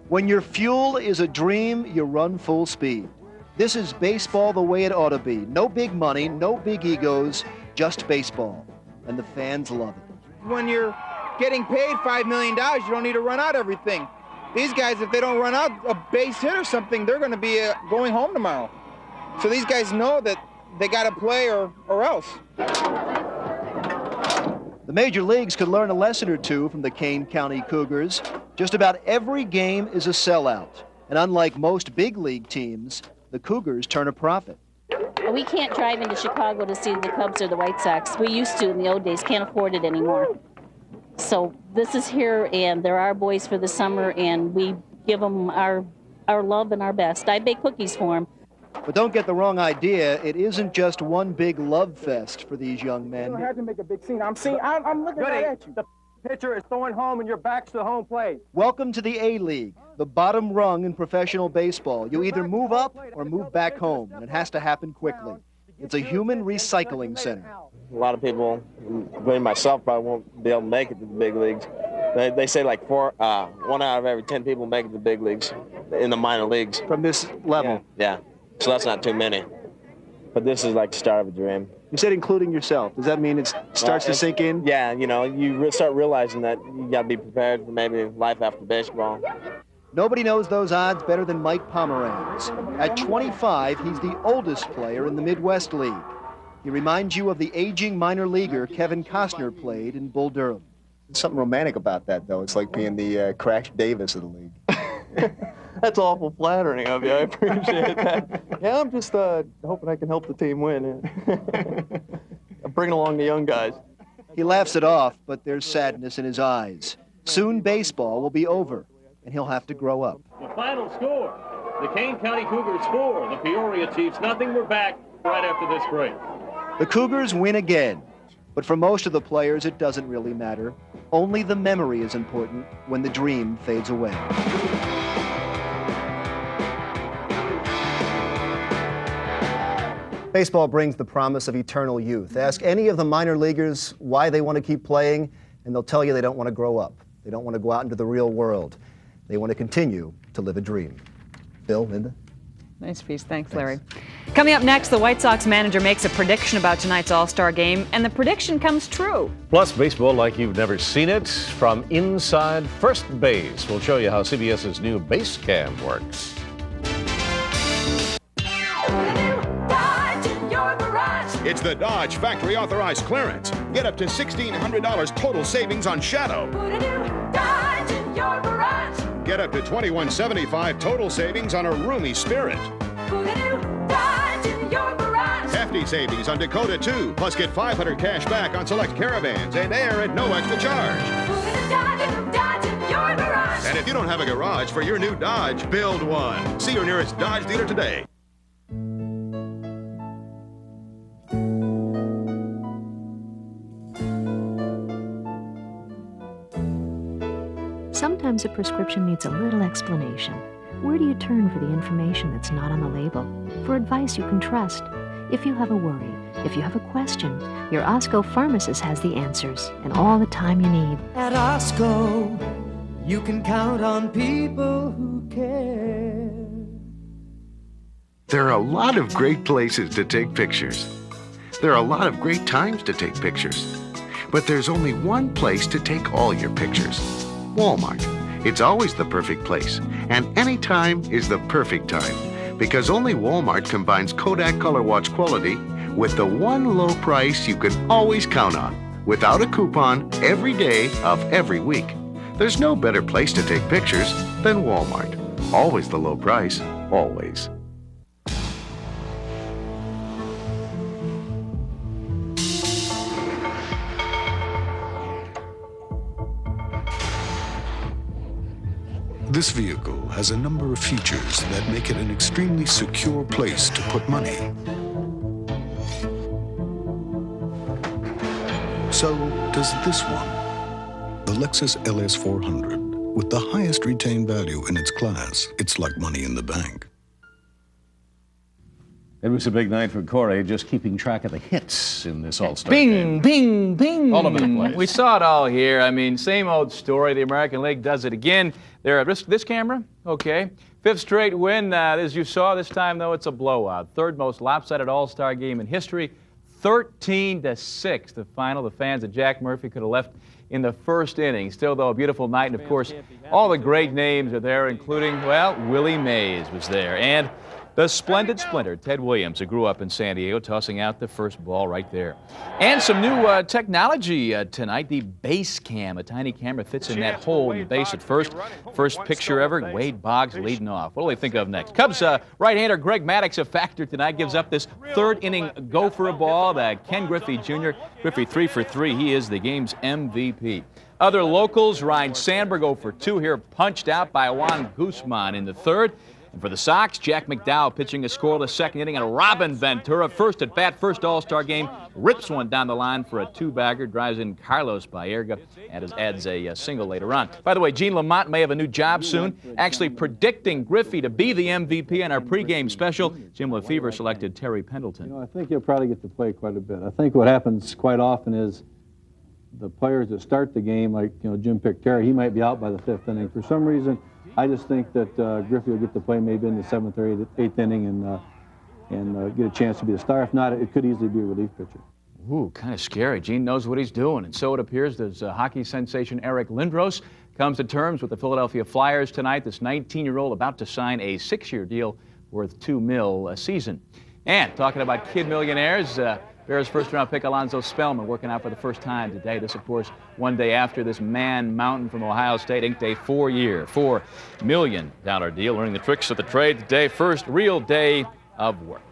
Speaker 7: When your fuel is a dream, you run full speed. This is baseball the way it ought to be. No big money, no big egos, just baseball. And the fans love it.
Speaker 10: When you're getting paid $5 million, you don't need to run out everything. These guys, if they don't run out a base hit or something, they're going to be going home tomorrow. So these guys know that they got to play or else.
Speaker 7: The major leagues could learn a lesson or two from the Kane County Cougars. Just about every game is a sellout. And unlike most big league teams, the Cougars turn a profit.
Speaker 15: We can't drive into Chicago to see the Cubs or the White Sox. We used to in the old days, can't afford it anymore. So this is here, and they're our boys for the summer, and we give them our love and our best. I bake cookies for them.
Speaker 7: But don't get the wrong idea. It isn't just one big love fest for these young men.
Speaker 10: You don't have to make a big scene. I'm looking right at you. The pitcher is throwing home, and your back's to the home plate.
Speaker 7: Welcome to the A-League, the bottom rung in professional baseball. You either move up or move back home, and it has to happen quickly. It's a human recycling center.
Speaker 11: A lot of people, including myself, probably won't be able to make it to the big leagues. They say like 1 out of every 10 people make it to the big leagues in the minor leagues.
Speaker 7: From this level?
Speaker 11: Yeah. So that's not too many. But this is like the start of a dream.
Speaker 7: You said including yourself. Does that mean it starts to sink in?
Speaker 11: Yeah, you know, you start realizing that you got to be prepared for maybe life after baseball.
Speaker 7: Nobody knows those odds better than Mike Pomeranz. At 25, he's the oldest player in the Midwest League. He reminds you of the aging minor leaguer Kevin Costner played in Bull Durham.
Speaker 14: There's something romantic about that, though. It's like being the Crash Davis of the league. That's awful flattering of you. I appreciate that. Yeah, I'm just hoping I can help the team win. I'm bringing along the young guys.
Speaker 7: He laughs it off, but there's sadness in his eyes. Soon baseball will be over, and he'll have to grow up.
Speaker 19: The final score, the Kane County Cougars 4, the Peoria Chiefs nothing. We're back right after this break.
Speaker 7: The Cougars win again, but for most of the players, it doesn't really matter. Only the memory is important when the dream fades away. Baseball brings the promise of eternal youth. Ask any of the minor leaguers why they want to keep playing, and they'll tell you they don't want to grow up. They don't want to go out into the real world. They want to continue to live a dream. Bill, Linda?
Speaker 13: Nice piece. Thanks, Larry. Coming up next, the White Sox manager makes a prediction about tonight's All-Star game, and the prediction comes true.
Speaker 2: Plus, baseball like you've never seen it from inside first base. We'll show you how CBS's new base cam works.
Speaker 4: It's the Dodge Factory Authorized Clearance. Get up to $1,600 total savings on Shadow. Get up to $2,175 total savings on a roomy Spirit. Hefty savings on Dakota 2, plus get $500 cash back on select Caravans and air at no extra charge. And if you don't have a garage for your new Dodge, build one. See your nearest Dodge dealer today.
Speaker 5: Sometimes a prescription needs a little explanation. Where do you turn for the information that's not on the label? For advice you can trust. If you have a worry, if you have a question, your Osco pharmacist has the answers and all the time you need.
Speaker 8: At Osco, you can count on people who care.
Speaker 12: There are a lot of great places to take pictures. There are a lot of great times to take pictures. But there's only one place to take all your pictures. Walmart. It's always the perfect place, and any time is the perfect time, because only Walmart combines Kodak Color Watch quality with the one low price you can always count on, without a coupon, every day of every week. There's no better place to take pictures than Walmart. Always the low price, always.
Speaker 16: This vehicle has a number of features that make it an extremely secure place to put money. So does this one. The Lexus LS 400. With the highest retained value in its class, it's like money in the bank.
Speaker 2: It was a big night for Corey, just keeping track of the hits in this All-Star
Speaker 16: Bing,
Speaker 2: game.
Speaker 16: bing, bing.
Speaker 2: All over the place.
Speaker 16: We saw it all here. I mean, same old story. The American League does it again. There, this camera, okay. Fifth straight win. As you saw this time, though, it's a blowout. Third most lopsided All-Star game in history. 13-6, the final. The fans of Jack Murphy could have left in the first inning. Still, though, a beautiful night. And, of course, all the great names are there, including, well, Willie Mays was there. And the splendid splinter, Ted Williams, who grew up in San Diego, tossing out the first ball right there. And some new technology tonight, the base cam. A tiny camera fits in that hole in the base at first. First picture ever, Wade Boggs leading off. What do they think of next? Cubs right-hander Greg Maddux a factor tonight, gives up this third inning go for a ball to Ken Griffey Jr. Griffey 3 for 3. He is the game's MVP. Other locals, Ryan Sandberg 0 for 2 here, punched out by Juan Guzman in the third. And for the Sox, Jack McDowell pitching a scoreless second inning, and Robin Ventura, first at bat, first All-Star game, rips one down the line for a two-bagger, drives in Carlos Baerga, and adds a single later on. By the way, Gene Lamont may have a new job soon, actually predicting Griffey to be the MVP on our pregame special. Jim Lefevre selected Terry Pendleton.
Speaker 17: I think he'll probably get to play quite a bit. I think what happens quite often is the players that start the game, like Jim picked Terry, he might be out by the fifth inning. For some reason, I just think that Griffey will get to play maybe in the seventh or eighth inning and get a chance to be a star. If not, it could easily be a relief pitcher.
Speaker 16: Ooh, kind of scary. Gene knows what he's doing, and so it appears does hockey sensation Eric Lindros. Comes to terms with the Philadelphia Flyers tonight. This 19-year-old about to sign a 6-year deal worth $2 million a season. And talking about kid millionaires, Bears first-round pick Alonzo Spellman working out for the first time today. This, of course, one day after this Man Mountain from Ohio State inked a 4-year, $4 million deal. Learning the tricks of the trade today. First real day of work.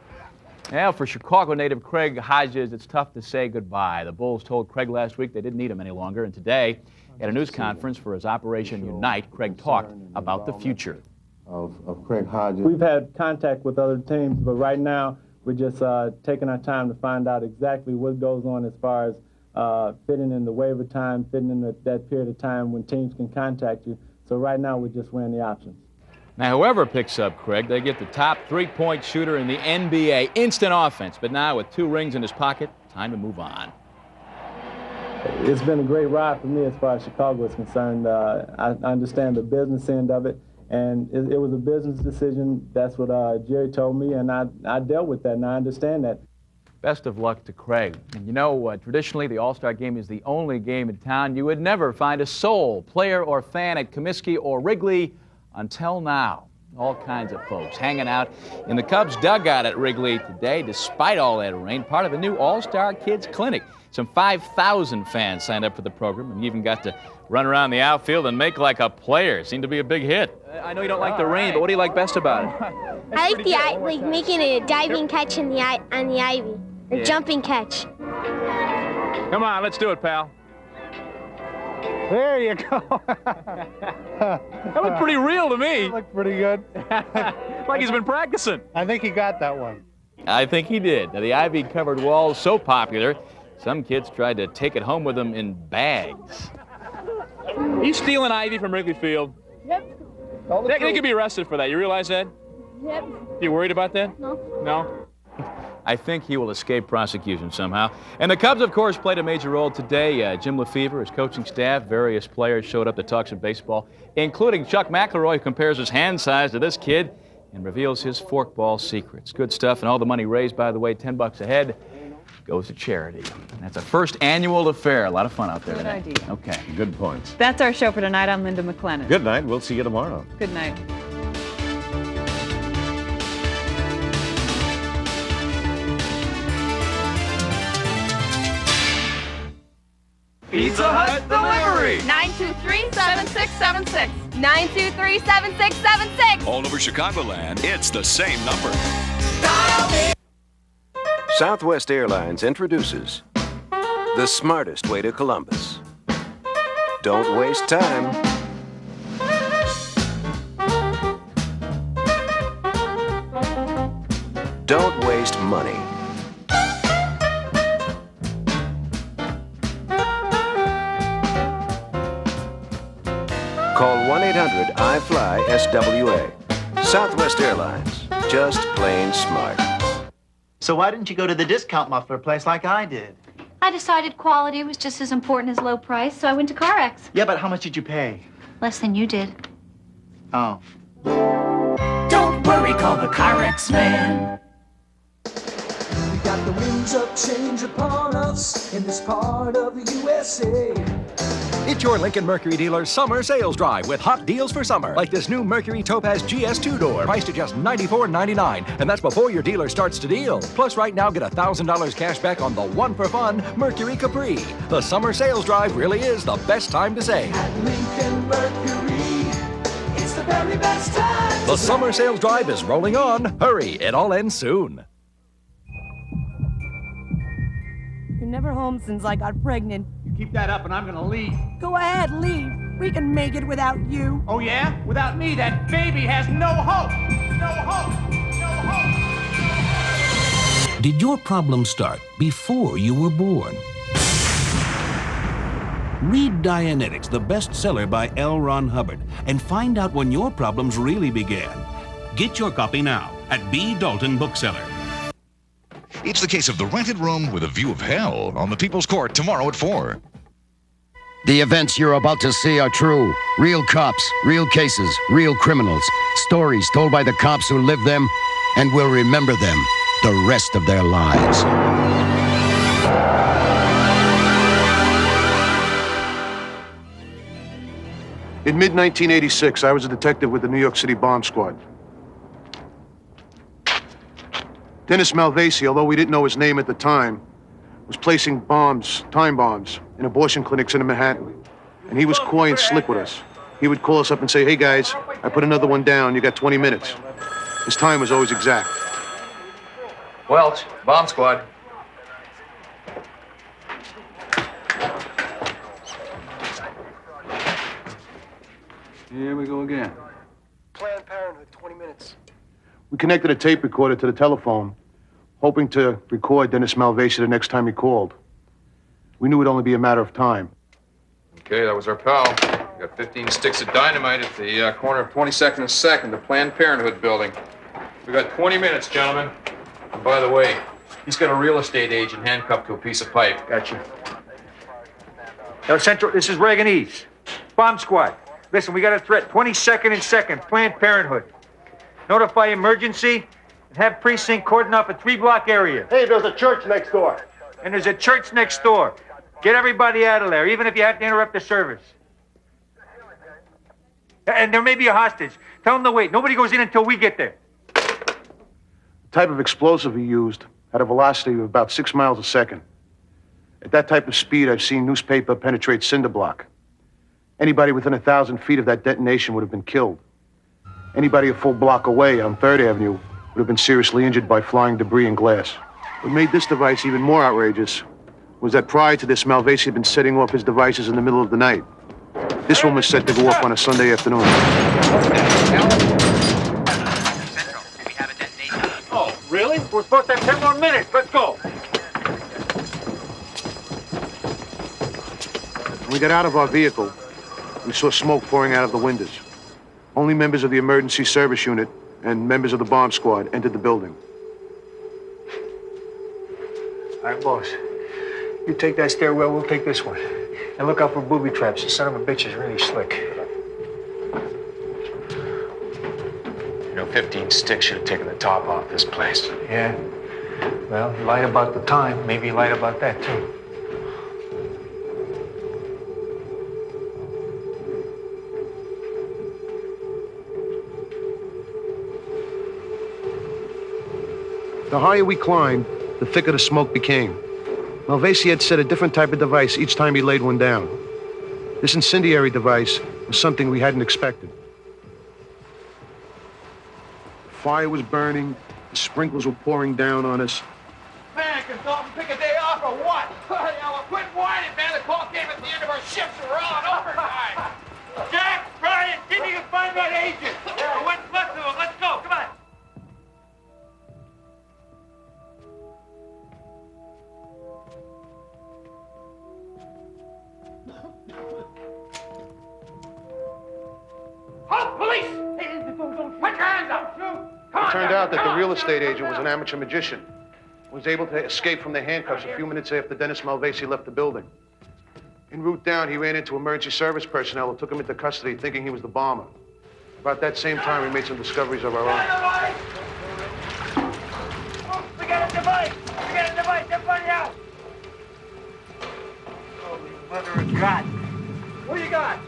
Speaker 16: Now, for Chicago native Craig Hodges, it's tough to say goodbye. The Bulls told Craig last week they didn't need him any longer, and today, at a news conference for his Operation Unite, Craig talked about the future
Speaker 18: of Craig Hodges.
Speaker 20: We've had contact with other teams, but right now, we're just taking our time to find out exactly what goes on as far as fitting in the waiver time, fitting in that period of time when teams can contact you. So right now, we're just weighing the options.
Speaker 16: Now, whoever picks up Craig, they get the top three-point shooter in the NBA. Instant offense. But now, with 2 rings in his pocket, time to move on.
Speaker 20: It's been a great ride for me as far as Chicago is concerned. I understand the business end of it, And it was a business decision. That's what Jerry told me, and I dealt with that, and I understand that.
Speaker 16: Best of luck to Craig. And you know, traditionally, the All-Star Game is the only game in town you would never find a soul, player or fan at Comiskey or Wrigley until now. All kinds of folks hanging out in the Cubs dugout at Wrigley today, despite all that rain, part of a new All-Star Kids Clinic. Some 5,000 fans signed up for the program, and you even got to run around the outfield and make like a player. Seemed to be a big hit.
Speaker 21: I know you don't like the rain, but what do you like best about it?
Speaker 22: I like making a diving catch on the ivy, a jumping catch.
Speaker 16: Come on, let's do it, pal.
Speaker 21: There you go. That looked pretty real to me.
Speaker 23: Looked pretty good.
Speaker 16: Like he's been practicing.
Speaker 23: I think he got that one.
Speaker 16: I think he did. Now, the ivy-covered wall is so popular, some kids tried to take it home with them in bags.
Speaker 21: You stealing ivy from Wrigley Field?
Speaker 22: Yep.
Speaker 21: They could be arrested for that. You realize that?
Speaker 22: Yep.
Speaker 21: You worried about that?
Speaker 22: No.
Speaker 21: No?
Speaker 16: I think he will escape prosecution somehow. And the Cubs, of course, played a major role today. Jim Lefevre, his coaching staff, various players showed up to talk some baseball, including Chuck McElroy, who compares his hand size to this kid and reveals his forkball secrets. Good stuff, and all the money raised, by the way, $10 a head, goes to charity. And that's a first annual affair. A lot of fun out there.
Speaker 13: Good idea.
Speaker 16: Okay.
Speaker 2: Good points.
Speaker 13: That's our show for tonight. I'm Linda McLennan.
Speaker 2: Good night. We'll see you tomorrow.
Speaker 13: Good night.
Speaker 21: Pizza Hut Delivery!
Speaker 24: 923-7676. 923-7676.
Speaker 25: All over Chicagoland, it's the same number.
Speaker 26: Southwest Airlines introduces the smartest way to Columbus. Don't waste time. Don't waste money. Call 1-800-I-FLY-SWA. Southwest Airlines. Just plain smart.
Speaker 27: So why didn't you go to the discount muffler place like I did?
Speaker 28: I decided quality was just as important as low price, so I went to CarX.
Speaker 27: Yeah, but how much did you pay?
Speaker 28: Less than you did.
Speaker 27: Oh.
Speaker 8: Don't worry, call the CarX man.
Speaker 29: We got the winds of change upon us in this part of the USA.
Speaker 30: It's your Lincoln Mercury dealer's summer sales drive with hot deals for summer. Like this new Mercury Topaz GS 2-door, priced at just $94.99. And that's before your dealer starts to deal. Plus, right now, get $1,000 cash back on the one-for-fun Mercury Capri. The summer sales drive really is the best time to save.
Speaker 29: At Lincoln Mercury, it's the very best time.
Speaker 30: The summer sales drive is rolling on. Hurry, it all ends soon.
Speaker 31: You're never home since I got pregnant.
Speaker 21: You keep that up and I'm gonna leave.
Speaker 31: Go ahead, leave. We can make it without you.
Speaker 21: Oh yeah? Without me, that baby has no hope. No hope. No hope.
Speaker 32: Did your problem start before you were born? Read Dianetics, the bestseller by L. Ron Hubbard, and find out when your problems really began. Get your copy now at B. Dalton Bookseller.
Speaker 25: It's the case of The Rented Room with a View of Hell on the People's Court tomorrow at 4.
Speaker 33: The events you're about to see are true. Real cops, real cases, real criminals. Stories told by the cops who lived them and will remember them the rest of their lives.
Speaker 3: In mid-1986, I was a detective with the New York City Bomb Squad. Dennis Malvasi, although we didn't know his name at the time, was placing bombs, time bombs, in abortion clinics in Manhattan. And he was coy and slick with us. He would call us up and say, "Hey guys, I put another one down, you got 20 minutes. His time was always exact.
Speaker 34: Welch, Bomb Squad.
Speaker 3: Here we go again. Planned Parenthood, 20 minutes. We connected a tape recorder to the telephone, hoping to record Dennis Malvasi the next time he called. We knew it'd only be a matter of time.
Speaker 34: Okay, that was our pal. We got 15 sticks of dynamite at the corner of 22nd and 2nd, the Planned Parenthood building. We got 20 minutes, gentlemen. And by the way, he's got a real estate agent handcuffed to a piece of pipe.
Speaker 35: Gotcha. Now, Central, this is Reagan East. Bomb Squad.
Speaker 21: Listen, we got a threat. 22nd and 2nd, Planned Parenthood. Notify emergency and have precinct cordon off a 3-block area.
Speaker 3: Hey, there's a church next door.
Speaker 21: And there's a church next door. Get everybody out of there, even if you have to interrupt the service. And there may be a hostage. Tell them to wait. Nobody goes in until we get there.
Speaker 3: The type of explosive he used had a velocity of about 6 miles a second. At that type of speed, I've seen newspaper penetrate cinder block. Anybody within 1,000 feet of that detonation would have been killed. Anybody a full block away on 3rd Avenue would have been seriously injured by flying debris and glass. What made this device even more outrageous was that prior to this, Malvesi had been setting off his devices in the middle of the night. This one was set to go off on a Sunday afternoon.
Speaker 21: Oh, really? We're supposed to have 10 more minutes. Let's go.
Speaker 3: When we got out of our vehicle, we saw smoke pouring out of the windows. Only members of the emergency service unit and members of the bomb squad entered the building.
Speaker 21: All right, boss. You take that stairwell, we'll take this one. And look out for booby traps. The son of a bitch is really slick.
Speaker 1: You know, 15 sticks should have taken the top off this place.
Speaker 21: Yeah. Well, you lied about the time. Maybe you lied about that, too.
Speaker 3: The higher we climbed, the thicker the smoke became. Malvesi had set a different type of device each time he laid one down. This incendiary device was something we hadn't expected. Fire was burning, the sprinklers were pouring down on us.
Speaker 21: Man, can Dalton pick a day off or what? Well, quit whining, man. The call came at the end of our shift, so we're all on overtime. Jack, Brian, see if you can find that agent. What's left of him? Let's go. Come on. Halt, police! Put your hands up!
Speaker 3: It turned out that the real estate agent was an amateur magician. Was able to escape from the handcuffs a few minutes after Dennis Malvesi left the building. En route down, he ran into emergency service personnel who took him into custody thinking he was the bomber. About that same time, we made some discoveries of our own.
Speaker 21: We got a device! We got a device! Everybody out! Holy mother of God! What do you got?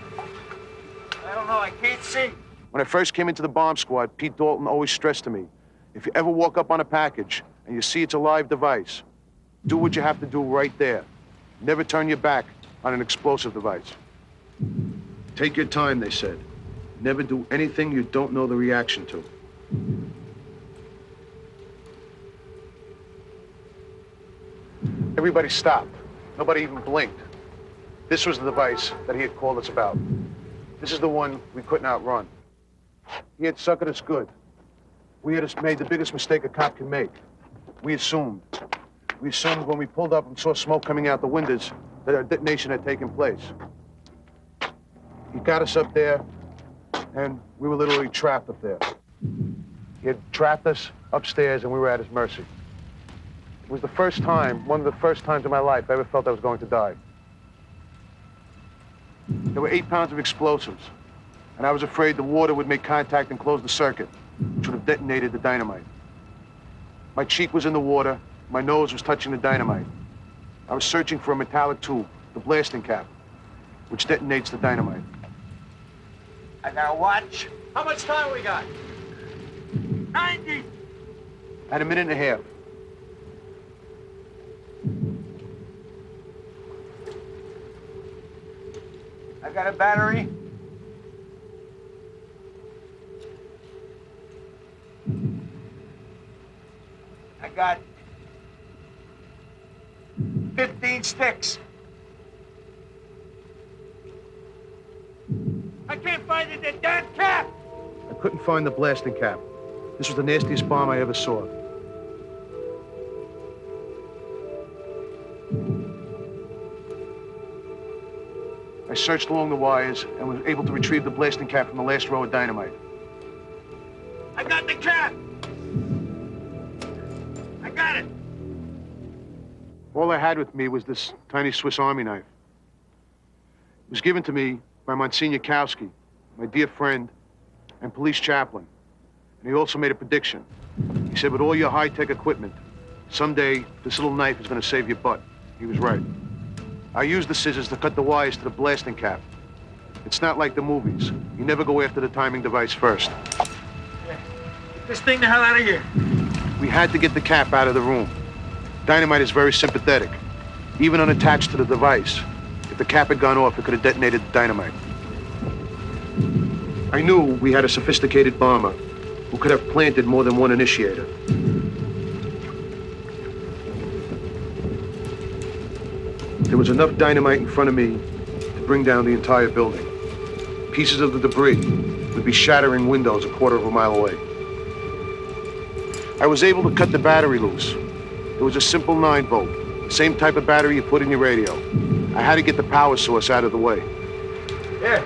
Speaker 21: I don't know. I can't see.
Speaker 3: When I first came into the bomb squad, Pete Dalton always stressed to me, if you ever walk up on a package and you see it's a live device, do what you have to do right there. Never turn your back on an explosive device. Take your time, they said. Never do anything you don't know the reaction to. Everybody stopped. Nobody even blinked. This was the device that he had called us about. This is the one we couldn't outrun. He had suckered us good. We had made the biggest mistake a cop can make. We assumed. We assumed when we pulled up and saw smoke coming out the windows that a detonation had taken place. He got us up there, and we were literally trapped up there. He had trapped us upstairs, and we were at his mercy. It was the first time, one of the first times in my life I ever felt I was going to die. There were 8 pounds of explosives, and I was afraid the water would make contact and close the circuit, which would have detonated the dynamite. My cheek was in the water, my nose was touching the dynamite. I was searching for a metallic tube, the blasting cap, which detonates the dynamite.
Speaker 21: I got a watch. How much time we got? 90.
Speaker 3: I had a minute and a half.
Speaker 21: I got a battery. I got 15 sticks. I can't find the damn cap.
Speaker 3: I couldn't find the blasting cap. This was the nastiest bomb I ever saw. I searched along the wires and was able to retrieve the blasting cap from the last row of dynamite.
Speaker 21: I got the cap. I got it.
Speaker 3: All I had with me was this tiny Swiss Army knife. It was given to me by Monsignor Kowski, my dear friend, and police chaplain. And he also made a prediction. He said, with all your high-tech equipment, someday this little knife is going to save your butt. He was right. I used the scissors to cut the wires to the blasting cap. It's not like the movies. You never go after the timing device first.
Speaker 21: Get this thing the hell out of here.
Speaker 3: We had to get the cap out of the room. Dynamite is very sympathetic. Even unattached to the device, if the cap had gone off, it could have detonated the dynamite. I knew we had a sophisticated bomber who could have planted more than one initiator. There was enough dynamite in front of me to bring down the entire building. Pieces of the debris would be shattering windows a quarter of a mile away. I was able to cut the battery loose. It was a simple 9-volt, same type of battery you put in your radio. I had to get the power source out of the way.
Speaker 21: Here,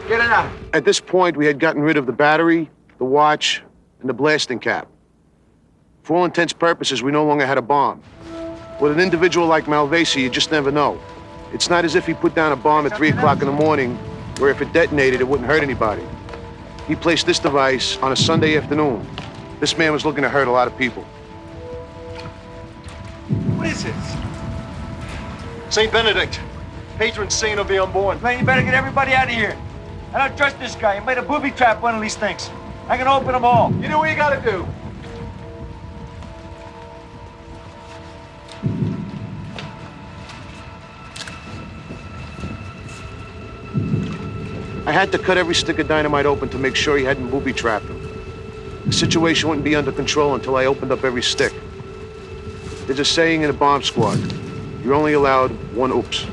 Speaker 21: get it out.
Speaker 3: At this point, we had gotten rid of the battery, the watch, and the blasting cap. For all intents and purposes, we no longer had a bomb. With an individual like Malvesi, you just never know. It's not as if he put down a bomb at 3 o'clock in the morning, where if it detonated, it wouldn't hurt anybody. He placed this device on a Sunday afternoon. This man was looking to hurt a lot of people.
Speaker 21: What is this?
Speaker 4: St. Benedict. Patron saint of the unborn.
Speaker 21: Man, you better get everybody out of here. I don't trust this guy. He made a booby trap one of these things. I can open them all.
Speaker 4: You know what you gotta do.
Speaker 3: I had to cut every stick of dynamite open to make sure he hadn't booby-trapped him. The situation wouldn't be under control until I opened up every stick. There's a saying in a bomb squad, you're only allowed one oops.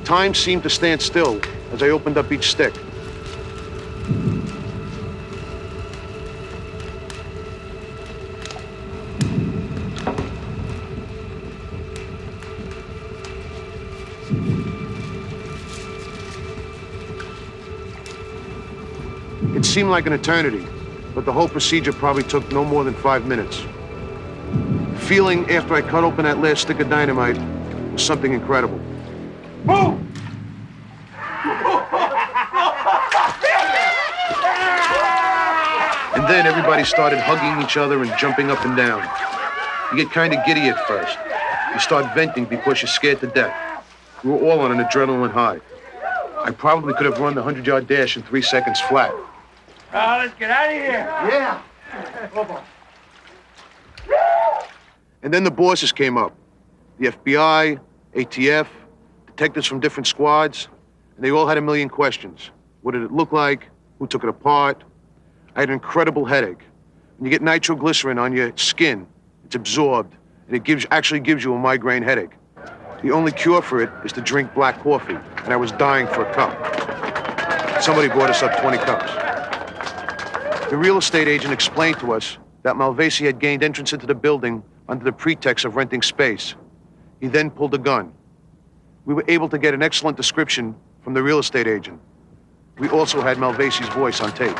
Speaker 3: Time seemed to stand still as I opened up each stick. It seemed like an eternity, but the whole procedure probably took no more than 5 minutes. The feeling after I cut open that last stick of dynamite was something incredible.
Speaker 21: Move!
Speaker 3: And then everybody started hugging each other and jumping up and down. You get kind of giddy at first. You start venting because you're scared to death. We were all on an adrenaline high. I probably could have run the 100-yard dash in 3 seconds flat.
Speaker 21: Let's get out of here.
Speaker 3: Yeah. And then the bosses came up. The FBI, ATF, detectives from different squads, and they all had a million questions. What did it look like? Who took it apart? I had an incredible headache. When you get nitroglycerin on your skin, it's absorbed, and it actually gives you a migraine headache. The only cure for it is to drink black coffee, and I was dying for a cup. Somebody brought us up 20 cups. The real estate agent explained to us that Malvesi had gained entrance into the building under the pretext of renting space. He then pulled a gun. We were able to get an excellent description from the real estate agent. We also had Malvesi's voice on tape.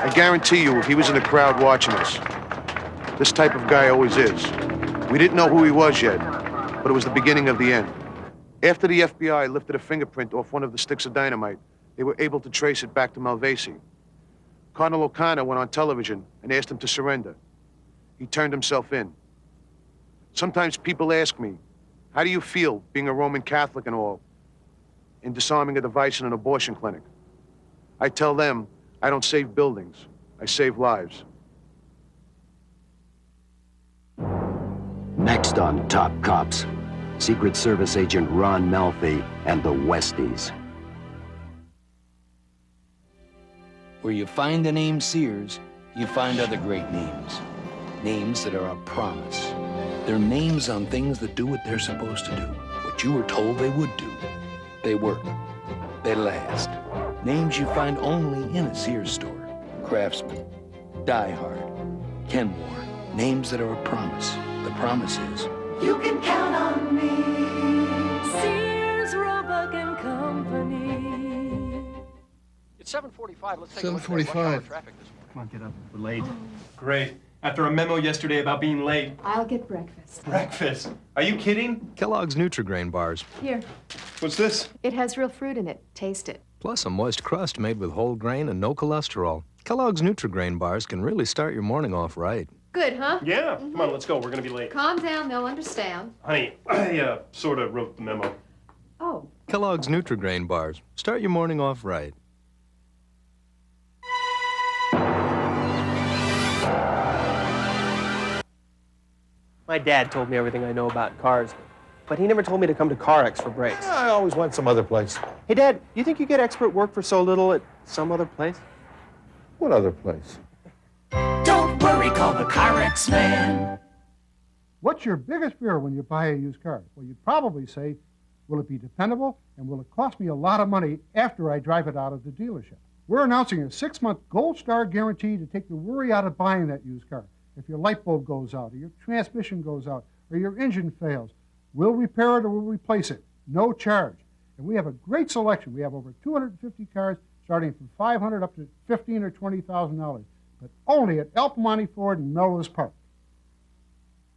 Speaker 3: I guarantee you, he was in the crowd watching us. This type of guy always is. We didn't know who he was yet, but it was the beginning of the end. After the FBI lifted a fingerprint off one of the sticks of dynamite, they were able to trace it back to Malvesi. Colonel O'Connor went on television and asked him to surrender. He turned himself in. Sometimes people ask me, how do you feel being a Roman Catholic and all, in disarming a device in an abortion clinic? I tell them, I don't save buildings, I save lives.
Speaker 33: Next on Top Cops, Secret Service agent Ron Melfi and the Westies.
Speaker 5: Where you find the name Sears, you find other great names. Names that are a promise. They're names on things that do what they're supposed to do. What you were told they would do. They work. They last. Names you find only in a Sears store. Craftsman, Die Hard, Kenmore. Names that are a promise. The promise is,
Speaker 31: You can count on me. Sears, Roebuck and Company.
Speaker 4: It's 7:45. Let's take
Speaker 6: 7:45.
Speaker 4: traffic this morning.
Speaker 6: Come on, get up. We're late.
Speaker 4: Great. after a memo yesterday about being late.
Speaker 31: I'll get breakfast.
Speaker 4: Breakfast? Are you kidding?
Speaker 6: Kellogg's Nutri-Grain bars.
Speaker 31: Here.
Speaker 4: What's this?
Speaker 31: It has real fruit in it. Taste it.
Speaker 6: Plus a moist crust made with whole grain and no cholesterol. Kellogg's Nutri-Grain bars can really start your morning off right.
Speaker 31: Good, huh?
Speaker 4: Yeah. Come on, let's go. We're gonna be late.
Speaker 31: Calm down. They'll understand.
Speaker 4: Honey, I sort of wrote the memo.
Speaker 31: Oh.
Speaker 6: Kellogg's Nutri-Grain bars. Start your morning off right.
Speaker 7: My dad told me everything I know about cars, but he never told me to come to CarX for brakes.
Speaker 9: I always went some other place.
Speaker 7: Hey, Dad, you think you get expert work for so little at some other place?
Speaker 9: What other place?
Speaker 29: Don't worry, call the CarX man.
Speaker 10: What's your biggest fear when you buy a used car? Well, you'd probably say, will it be dependable, and will it cost me a lot of money after I drive it out of the dealership? We're announcing a 6-month Gold Star guarantee to take the worry out of buying that used car. If your light bulb goes out, or your transmission goes out, or your engine fails, we'll repair it or we'll replace it. No charge. And we have a great selection. We have over 250 cars starting from $500 up to $15,000 or $20,000, but only at El Piemonte Ford in Melrose Park.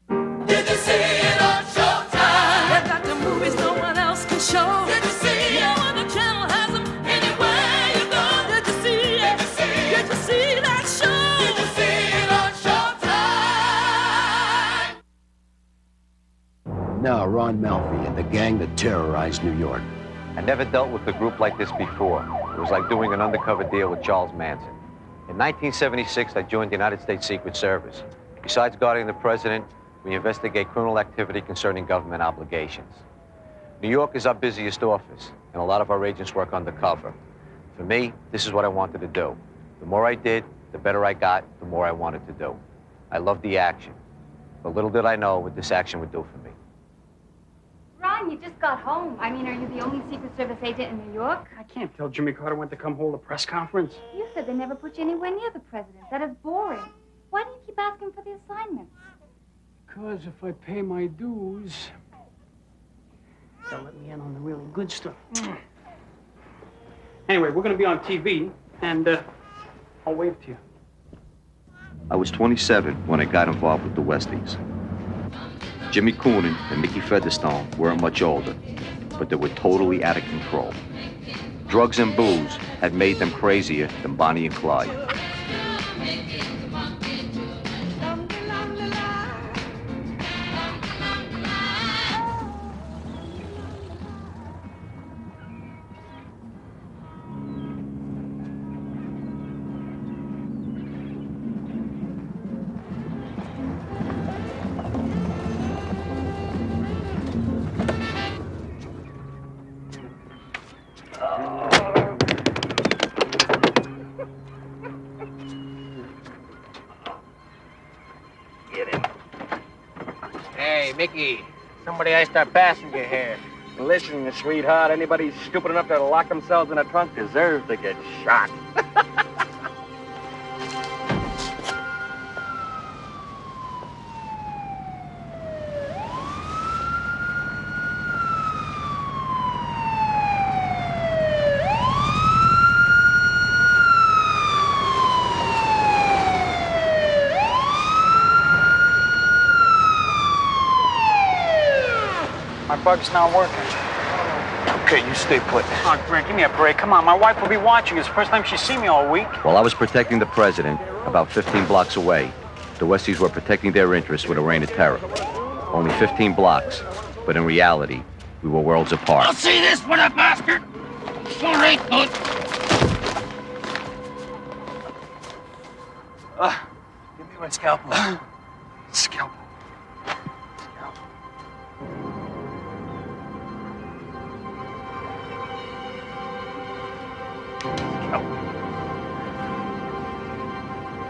Speaker 29: Did you see it on Showtime? They've got the movies no one else can show. Did you see it? No other channel has them anywhere you go. Did you see it? Did you see it? Did you see that show? Did you see it on Showtime?
Speaker 33: Now, Ron Malfi and the gang that terrorized New York.
Speaker 11: I never dealt with a group like this before. It was like doing an undercover deal with Charles Manson. In 1976, I joined the United States Secret Service. Besides guarding the president, we investigate criminal activity concerning government obligations. New York is our busiest office, and a lot of our agents work undercover. For me, this is what I wanted to do. The more I did, the better I got, the more I wanted to do. I loved the action, but little did I know what this action would do for me.
Speaker 28: Ron, you just got home. I mean, are you the only Secret Service agent in New York?
Speaker 7: I can't tell Jimmy Carter went to come hold a press conference.
Speaker 28: You said they never put you anywhere near the president. That is boring. Why do you keep asking for the assignments?
Speaker 7: Because if I pay my dues, they'll let me in on the really good stuff. Anyway, we're going to be on TV, and I'll wave to you.
Speaker 11: I was 27 when I got involved with the Westies. Jimmy Coonan and Mickey Featherstone weren't much older, but they were totally out of control. Drugs and booze had made them crazier than Bonnie and Clyde.
Speaker 21: Hey, Mickey, somebody iced our passenger here. Listen, sweetheart, anybody stupid enough to lock themselves in a trunk deserves to get shot. My bug's not working.
Speaker 11: Okay, you stay put.
Speaker 7: Oh, Greg, give me a break. Come on, my wife will be watching. It's the first time she's seen me all week.
Speaker 11: While I was protecting the president, about 15 blocks away, the Westies were protecting their interests with a reign of terror. Only 15 blocks, but in reality, we were worlds apart.
Speaker 29: I'll see this for that bastard. All right, bud.
Speaker 7: Give me my scalpel. Scalpel.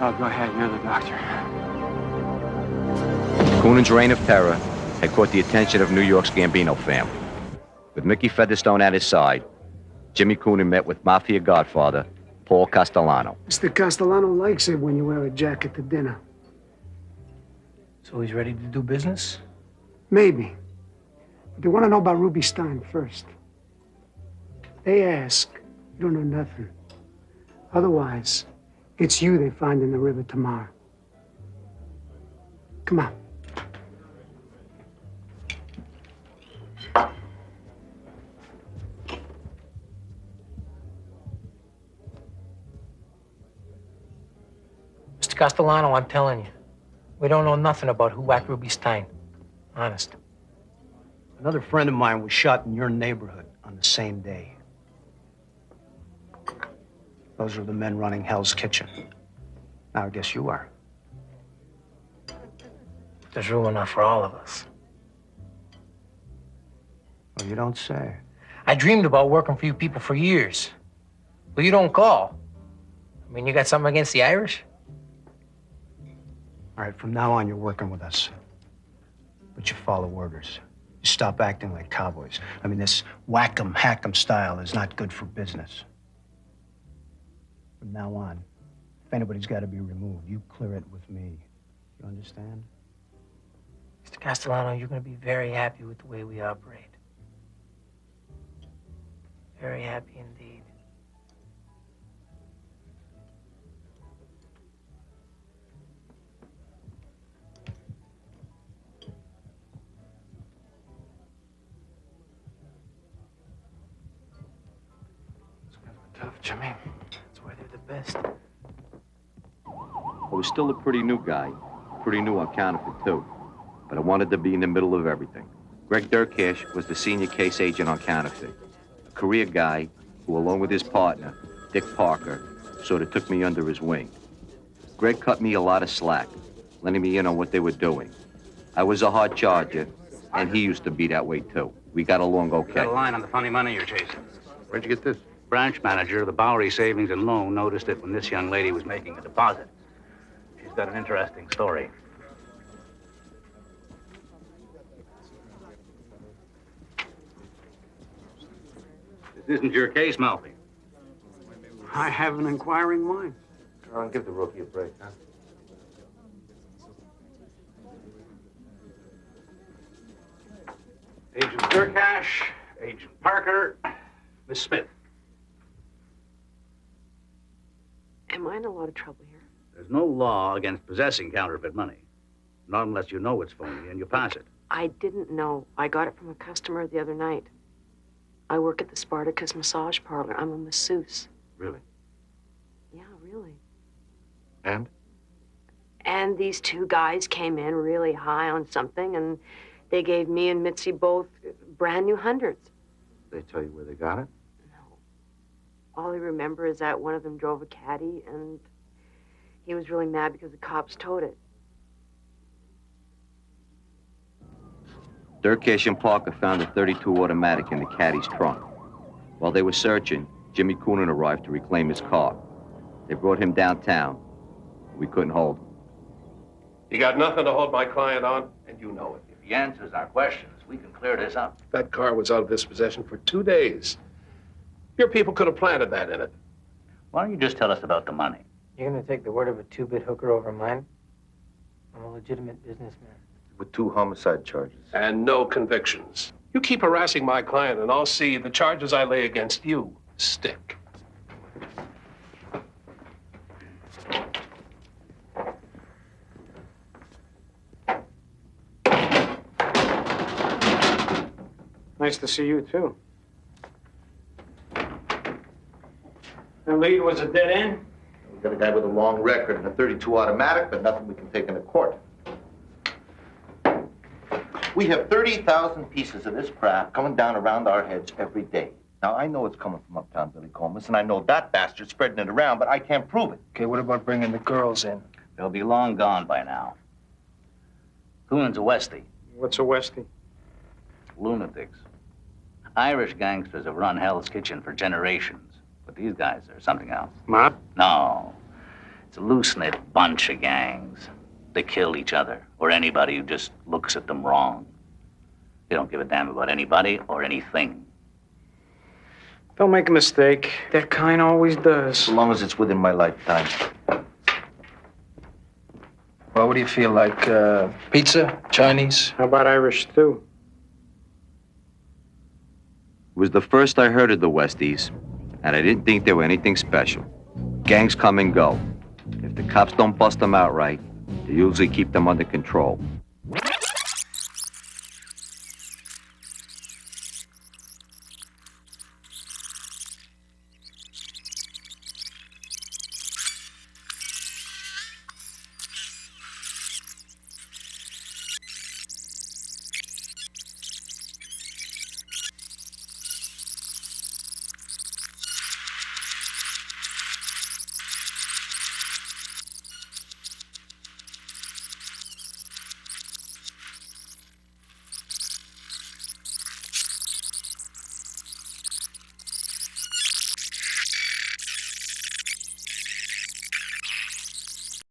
Speaker 7: Oh, go ahead. You're the doctor.
Speaker 11: Coonan's reign of terror had caught the attention of New York's Gambino family. With Mickey Featherstone at his side, Jimmy Coonan met with Mafia godfather Paul Castellano.
Speaker 12: Mr. Castellano likes it when you wear a jacket to dinner.
Speaker 7: So he's ready to do business?
Speaker 12: Maybe. But they want to know about Ruby Stein first. They ask, you don't know nothing. Otherwise, it's you they find in the river tomorrow. Come on.
Speaker 2: Mr. Castellano, I'm telling you, we don't know nothing about who whacked Ruby Stein. Honest.
Speaker 13: Another friend of mine was shot in your neighborhood on the same day. Those are the men running Hell's Kitchen. Now I guess you are.
Speaker 2: There's room enough for all of us.
Speaker 13: Well, you don't say.
Speaker 2: I dreamed about working for you people for years. But you don't call. I mean, you got something against the Irish?
Speaker 13: All right, from now on, you're working with us. But you follow orders. You stop acting like cowboys. I mean, this whack-em, hack-em style is not good for business. From now on, if anybody's got to be removed, you clear it with me. You understand?
Speaker 2: Mr. Castellano, you're going to be very happy with the way we operate. Very happy indeed.
Speaker 13: Tough, Jimmy.
Speaker 2: That's why they're the best.
Speaker 11: I was still a pretty new guy, pretty new on counterfeit too, but I wanted to be in the middle of everything. Greg Durkash was the senior case agent on counterfeit, a career guy who, along with his partner, Dick Parker, sort of took me under his wing. Greg cut me a lot of slack, letting me in on what they were doing. I was a hard charger, and he used to be that way too. We got along okay.
Speaker 14: Got a line on the funny money you're chasing.
Speaker 11: Where'd you get this?
Speaker 14: Branch manager of the Bowery Savings and Loan noticed it when this young lady was making a deposit. She's got an interesting story. This isn't your case, Malfi.
Speaker 12: I have an inquiring mind.
Speaker 11: Come on, give the rookie a break, huh?
Speaker 14: Agent Durkash, Agent Parker, Miss Smith.
Speaker 15: Am I in a lot of trouble here?
Speaker 14: There's no law against possessing counterfeit money. Not unless you know it's phony and you pass it.
Speaker 15: I didn't know. I got it from a customer the other night. I work at the Spartacus massage parlor. I'm a masseuse.
Speaker 11: Really?
Speaker 15: Yeah, really.
Speaker 11: And?
Speaker 15: And these two guys came in really high on something, and they gave me and Mitzi both brand new hundreds.
Speaker 11: They tell you where they got it?
Speaker 15: All I remember is that one of them drove a caddy, and he was really mad because the cops towed it.
Speaker 11: Durkash and Parker found a .32 automatic in the caddy's trunk. While they were searching, Jimmy Coonan arrived to reclaim his car. They brought him downtown. We couldn't hold him.
Speaker 16: You got nothing to hold my client on, and you know it.
Speaker 14: If he answers our questions, we can clear this up.
Speaker 16: That car was out of this possession for 2 days. Your people could have planted that in it.
Speaker 14: Why don't you just tell us about the money?
Speaker 2: You're going to take the word of a two-bit hooker over mine? I'm a legitimate businessman.
Speaker 11: With 2 homicide charges.
Speaker 16: And no convictions. You keep harassing my client, and I'll see the charges I lay against you stick.
Speaker 12: Nice to see you, too. The lead was a dead end?
Speaker 9: We got a guy with a long record and a .32 automatic, but nothing we can take into court. We have 30,000 pieces of this crap coming down around our heads every day. Now, I know it's coming from uptown Billy Comas, and I know that bastard's spreading it around, but I can't prove it.
Speaker 2: Okay, what about bringing the girls in?
Speaker 14: They'll be long gone by now. Coonan's a Westie.
Speaker 12: What's a Westie?
Speaker 14: Lunatics. Irish gangsters have run Hell's Kitchen for generations, but these guys are something else.
Speaker 12: Mob?
Speaker 14: No. It's a loose-knit bunch of gangs. They kill each other, or anybody who just looks at them wrong. They don't give a damn about anybody or anything.
Speaker 12: Don't make a mistake. That kind always does.
Speaker 9: So long as it's within my lifetime.
Speaker 2: Well, what do you feel like? Pizza? Chinese?
Speaker 12: How about Irish stew?
Speaker 11: It was the first I heard of the Westies, and I didn't think they were anything special. Gangs come and go. If the cops don't bust them outright, to usually keep them under control.